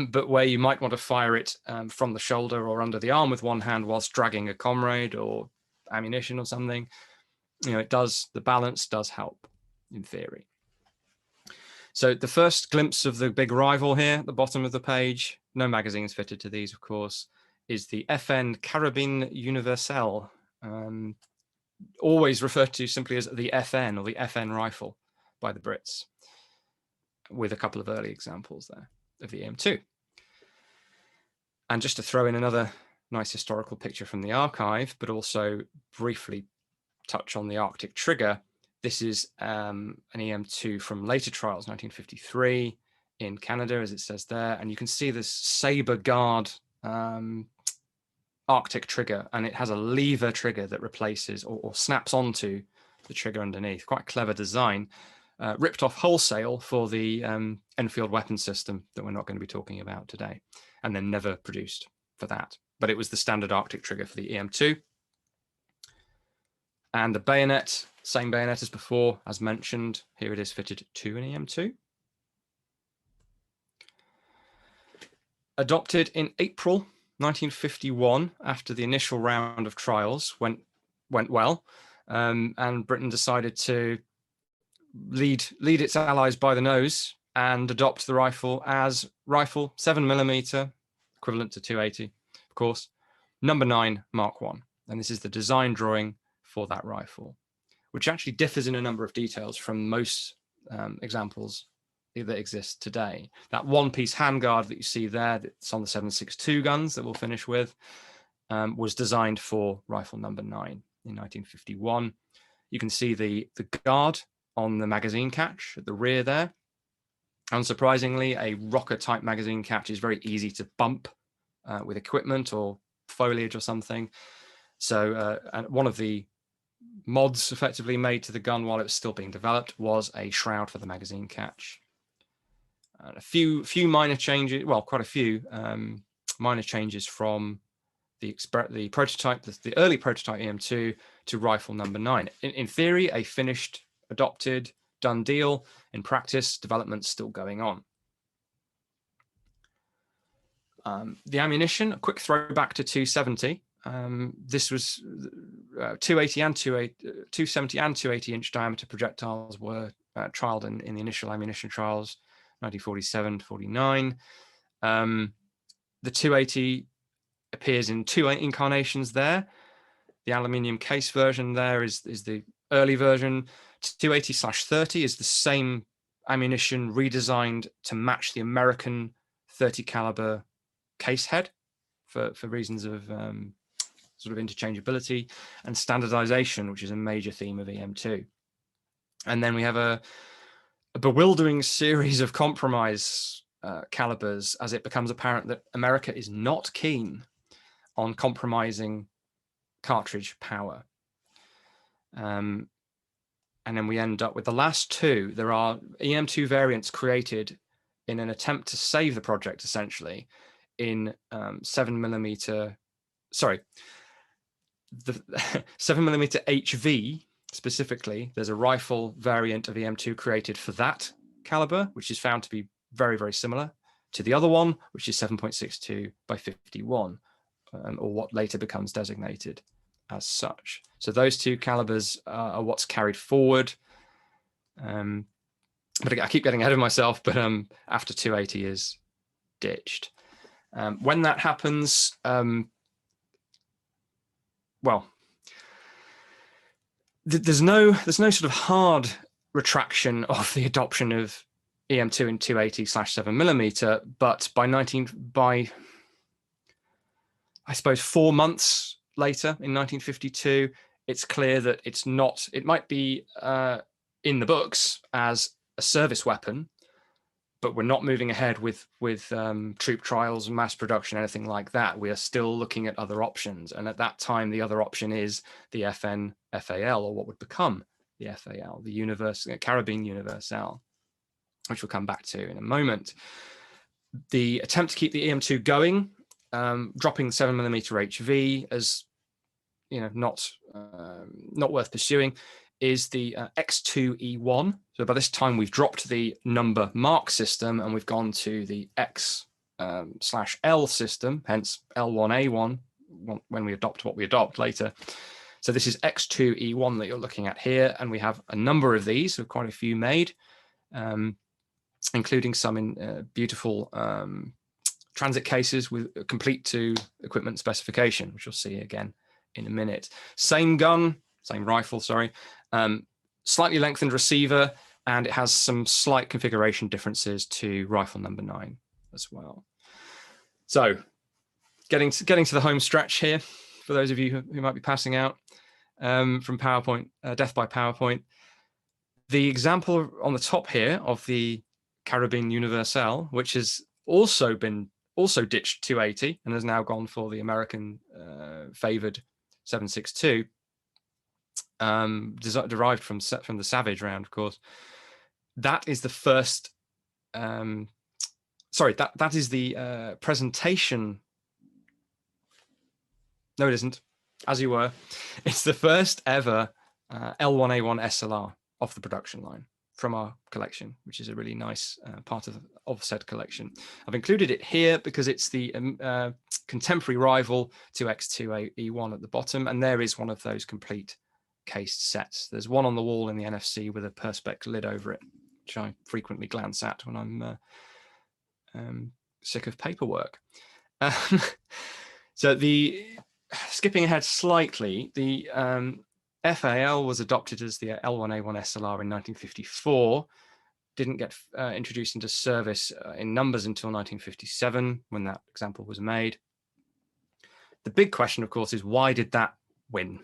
but where you might want to fire it from the shoulder or under the arm with one hand whilst dragging a comrade or ammunition or something, the balance does help in theory. So the first glimpse of the big rival here at the bottom of the page, no magazines fitted to these, of course, is the FN Carabine Universelle, always referred to simply as the FN or the FN rifle by the Brits, with a couple of early examples there of the EM2. And just to throw in another nice historical picture from the archive, but also briefly touch on the Arctic trigger, this is an EM2 from later trials, 1953 in Canada, as it says there. And you can see this saber guard Arctic trigger, and it has a lever trigger that replaces or snaps onto the trigger underneath. Quite a clever design, ripped off wholesale for the Enfield weapon system that we're not going to be talking about today, and then never produced for that. But it was the standard Arctic trigger for the EM2. And the bayonet, same bayonet as before, as mentioned. Here it is fitted to an EM2. Adopted in April 1951 after the initial round of trials went well, and Britain decided to lead its allies by the nose and adopt the rifle as rifle 7mm, equivalent to 280, of course, number 9 Mark 1. And this is the design drawing for that rifle, which actually differs in a number of details from most examples that exist today. That one-piece handguard that you see there, that's on the 7.62 guns that we'll finish with, was designed for rifle number 9 in 1951. You can see the guard on the magazine catch at the rear there. Unsurprisingly, a rocker-type magazine catch is very easy to bump with equipment or foliage or something. So and one of the mods effectively made to the gun while it was still being developed was a shroud for the magazine catch. And a few minor changes, well, quite a few minor changes from the prototype, the early prototype EM2 to rifle number 9. In theory, a finished, adopted, done deal. In practice, development's still going on. The ammunition, a quick throwback to 270. This was 280 and 270 and 280 inch diameter projectiles were trialed in the initial ammunition trials, 1947 to 49. The 280 appears in 2 incarnations there. The aluminium case version there is the early version. 280/30 is the same ammunition redesigned to match the American 30 caliber case head for reasons of sort of interchangeability and standardization, which is a major theme of EM2. And then we have a bewildering series of compromise calibers as it becomes apparent that America is not keen on compromising cartridge power. And then we end up with the last 2. There are EM2 variants created in an attempt to save the project, essentially, in 7mm, sorry, the 7mm HV specifically. There's a rifle variant of EM2 created for that caliber, which is found to be very, very similar to the other one, which is 7.62 by 51, or what later becomes designated as such. So those 2 calibers are what's carried forward. But I keep getting ahead of myself, but after 280 is ditched. When that happens, well, there's no sort of hard retraction of the adoption of EM2 in 280/7mm, but by I suppose 4 months later in 1952, it's clear that it's not. It might be in the books as a service weapon, but we're not moving ahead with troop trials and mass production, anything like that. We are still looking at other options. And at that time, the other option is the FN FAL, or what would become the FAL, the Carabine Universelle, which we'll come back to in a moment. The attempt to keep the EM2 going, dropping 7mm HV as not worth pursuing, is the X2E1. So by this time we've dropped the number mark system and we've gone to the X/L system, hence L1A1 when we adopt what we adopt later. So this is X2E1 that you're looking at here, and we have a number of these, so quite a few made, including some in beautiful transit cases with complete to equipment specification, which you'll see again in a minute. Same gun, same rifle, sorry, slightly lengthened receiver, and it has some slight configuration differences to rifle number 9 as well. So getting to the home stretch here, for those of you who might be passing out from PowerPoint, Death by PowerPoint. The example on the top here of the Carabine Universelle, which has also been also ditched 280 and has now gone for the American favored 7.62, derived from the Savage round, of course. That is the first. Sorry, that is the presentation. No, it isn't. As you were, it's the first ever L1A1 SLR off the production line from our collection, which is a really nice part of said collection. I've included it here because it's the contemporary rival to X2E1 at the bottom, and there is one of those complete cased sets. There's one on the wall in the NFC with a Perspex lid over it, which I frequently glance at when I'm sick of paperwork. So skipping ahead slightly, the FAL was adopted as the L1A1 SLR in 1954, didn't get introduced into service in numbers until 1957, when that example was made. The big question, of course, is why did that win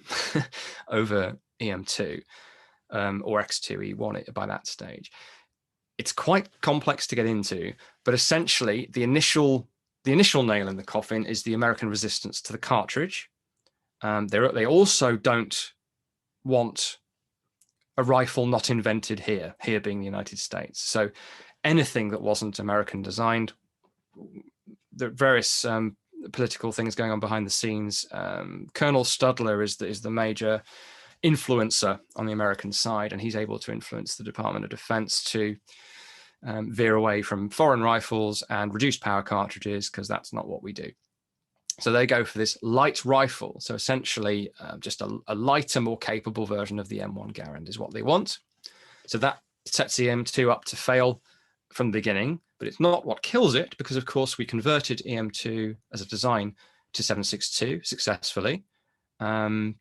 over EM2 or X2E1 by that stage? It's quite complex to get into, but essentially the initial nail in the coffin is the American resistance to the cartridge. They also don't want a rifle not invented here being the United States. So anything that wasn't American designed, there are various political things going on behind the scenes. Colonel Studler is the major influencer on the American side, and he's able to influence the Department of Defense to veer away from foreign rifles and reduced power cartridges, because that's not what we do. So they go for this light rifle. So essentially just a lighter, more capable version of the M1 Garand is what they want. So that sets the M2 up to fail from the beginning, but it's not what kills it, because of course we converted EM2 as a design to 7.62 successfully. And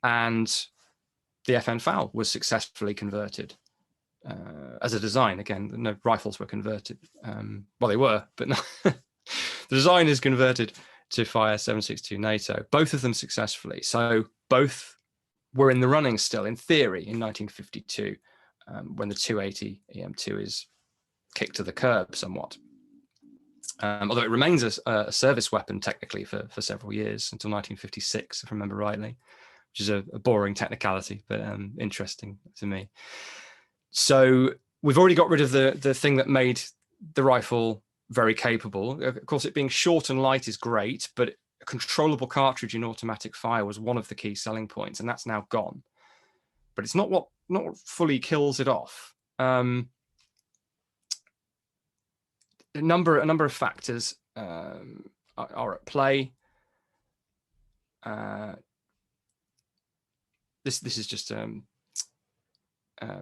the FN FAL was successfully converted as a design. Again, no rifles were converted. Well, they were, but no. The design is converted to fire 7.62 NATO, both of them successfully. So both were in the running still, in theory, in 1952, when the 280 EM2 is kicked to the curb somewhat. Although it remains a service weapon technically for several years, until 1956, if I remember rightly, which is a boring technicality, but interesting to me. So we've already got rid of the thing that made the rifle very capable. Of course, it being short and light is great, but a controllable cartridge in automatic fire was one of the key selling points, and that's now gone. But it's not what fully kills it off. A number of factors are at play. This is just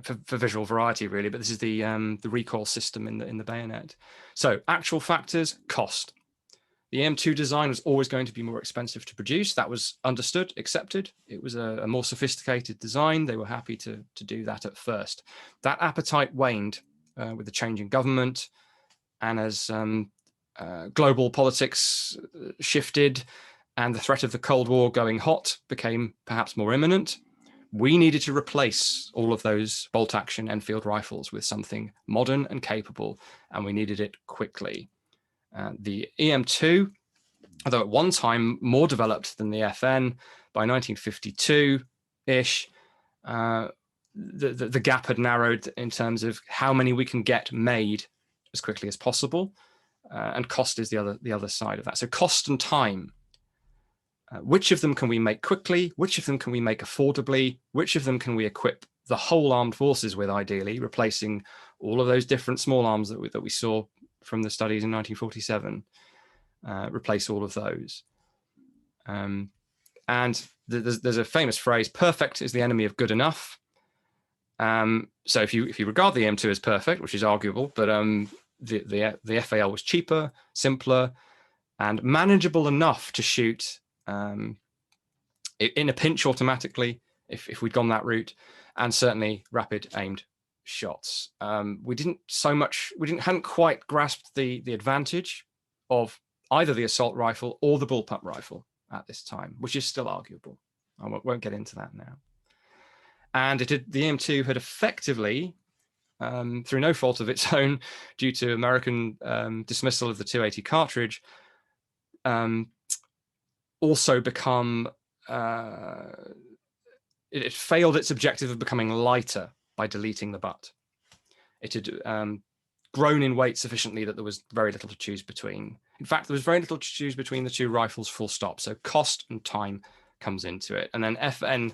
for visual variety, really, but this is the recoil system in the bayonet. So actual factors: cost. The M2 design was always going to be more expensive to produce. That was understood, accepted. It was a more sophisticated design. They were happy to do that at first. That appetite waned with the change in government, and as global politics shifted and the threat of the Cold War going hot became perhaps more imminent, we needed to replace all of those bolt-action Enfield rifles with something modern and capable, and we needed it quickly. The EM2, although at one time more developed than the FN, by 1952-ish, the gap had narrowed in terms of how many we can get made as quickly as possible, and cost is the other side of that. So cost and time. Which of them can we make quickly? Which of them can we make affordably? Which of them can we equip the whole armed forces with, ideally, replacing all of those different small arms that we saw from the studies in 1947? Replace all of those. And there's a famous phrase: perfect is the enemy of good enough. So if you regard the M2 as perfect, which is arguable, but the FAL was cheaper, simpler, and manageable enough to shoot in a pinch automatically, if we'd gone that route, and certainly rapid aimed shots. We hadn't quite grasped the advantage of either the assault rifle or the bullpup rifle at this time, which is still arguable. I won't get into that now. And the M2 had effectively through no fault of its own, due to American dismissal of the 280 cartridge, also become, it failed its objective of becoming lighter by deleting the butt. It had grown in weight sufficiently that there was very little to choose between. In fact, there was very little to choose between the two rifles, full stop. So cost and time comes into it. And then FN,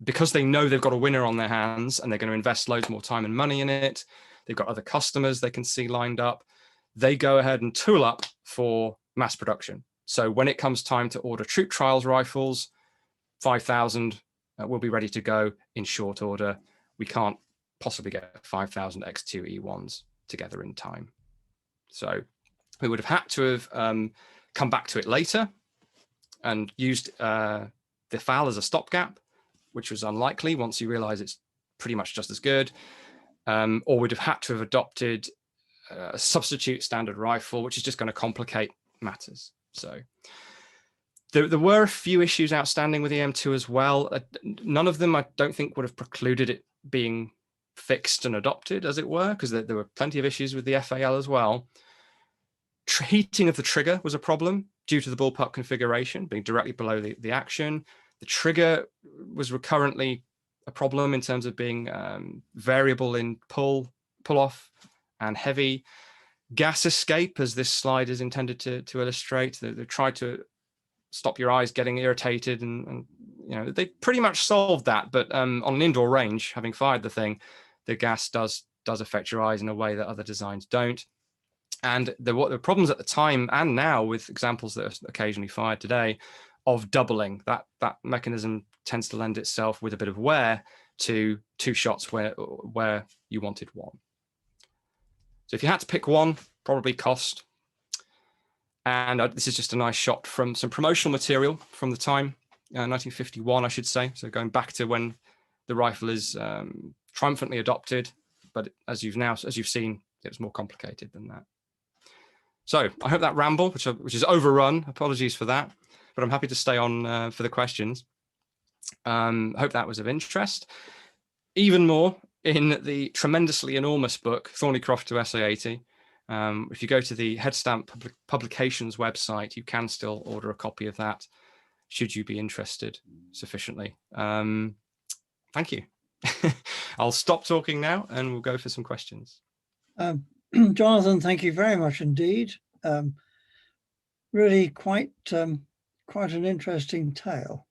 because they know they've got a winner on their hands and they're going to invest loads more time and money in it, they've got other customers they can see lined up, they go ahead and tool up for mass production. So when it comes time to order troop trials rifles, 5,000 will be ready to go in short order. We can't possibly get 5,000 X2 E1s together in time. So we would have had to have come back to it later and used the FAL as a stopgap, which was unlikely once you realize it's pretty much just as good. Or we'd have had to have adopted a substitute standard rifle, which is just going to complicate matters. So there were a few issues outstanding with the M2 as well. None of them I don't think would have precluded it being fixed and adopted, as it were, because there were plenty of issues with the FAL as well. Heating of the trigger was a problem due to the bullpup configuration being directly below the action. The trigger was recurrently a problem in terms of being variable in pull off and heavy. Gas escape, as this slide is intended to illustrate, they tried to stop your eyes getting irritated, and you know, they pretty much solved that. But on an indoor range, having fired the thing, the gas does affect your eyes in a way that other designs don't. And there were problems at the time and now with examples that are occasionally fired today of doubling. That mechanism tends to lend itself with a bit of wear to two shots where you wanted one. So if you had to pick one, probably cost. And this is just a nice shot from some promotional material from the time, 1951, I should say. So going back to when the rifle is triumphantly adopted, but as you've seen, it was more complicated than that. So I hope that ramble, which is overrun, apologies for that, but I'm happy to stay on for the questions. Hope that was of interest. Even more, in the tremendously enormous book, Thorneycroft to SA80, if you go to the Headstamp Publications website, you can still order a copy of that, should you be interested sufficiently. Thank you. I'll stop talking now and we'll go for some questions. Jonathan, thank you very much indeed. Really quite an interesting tale.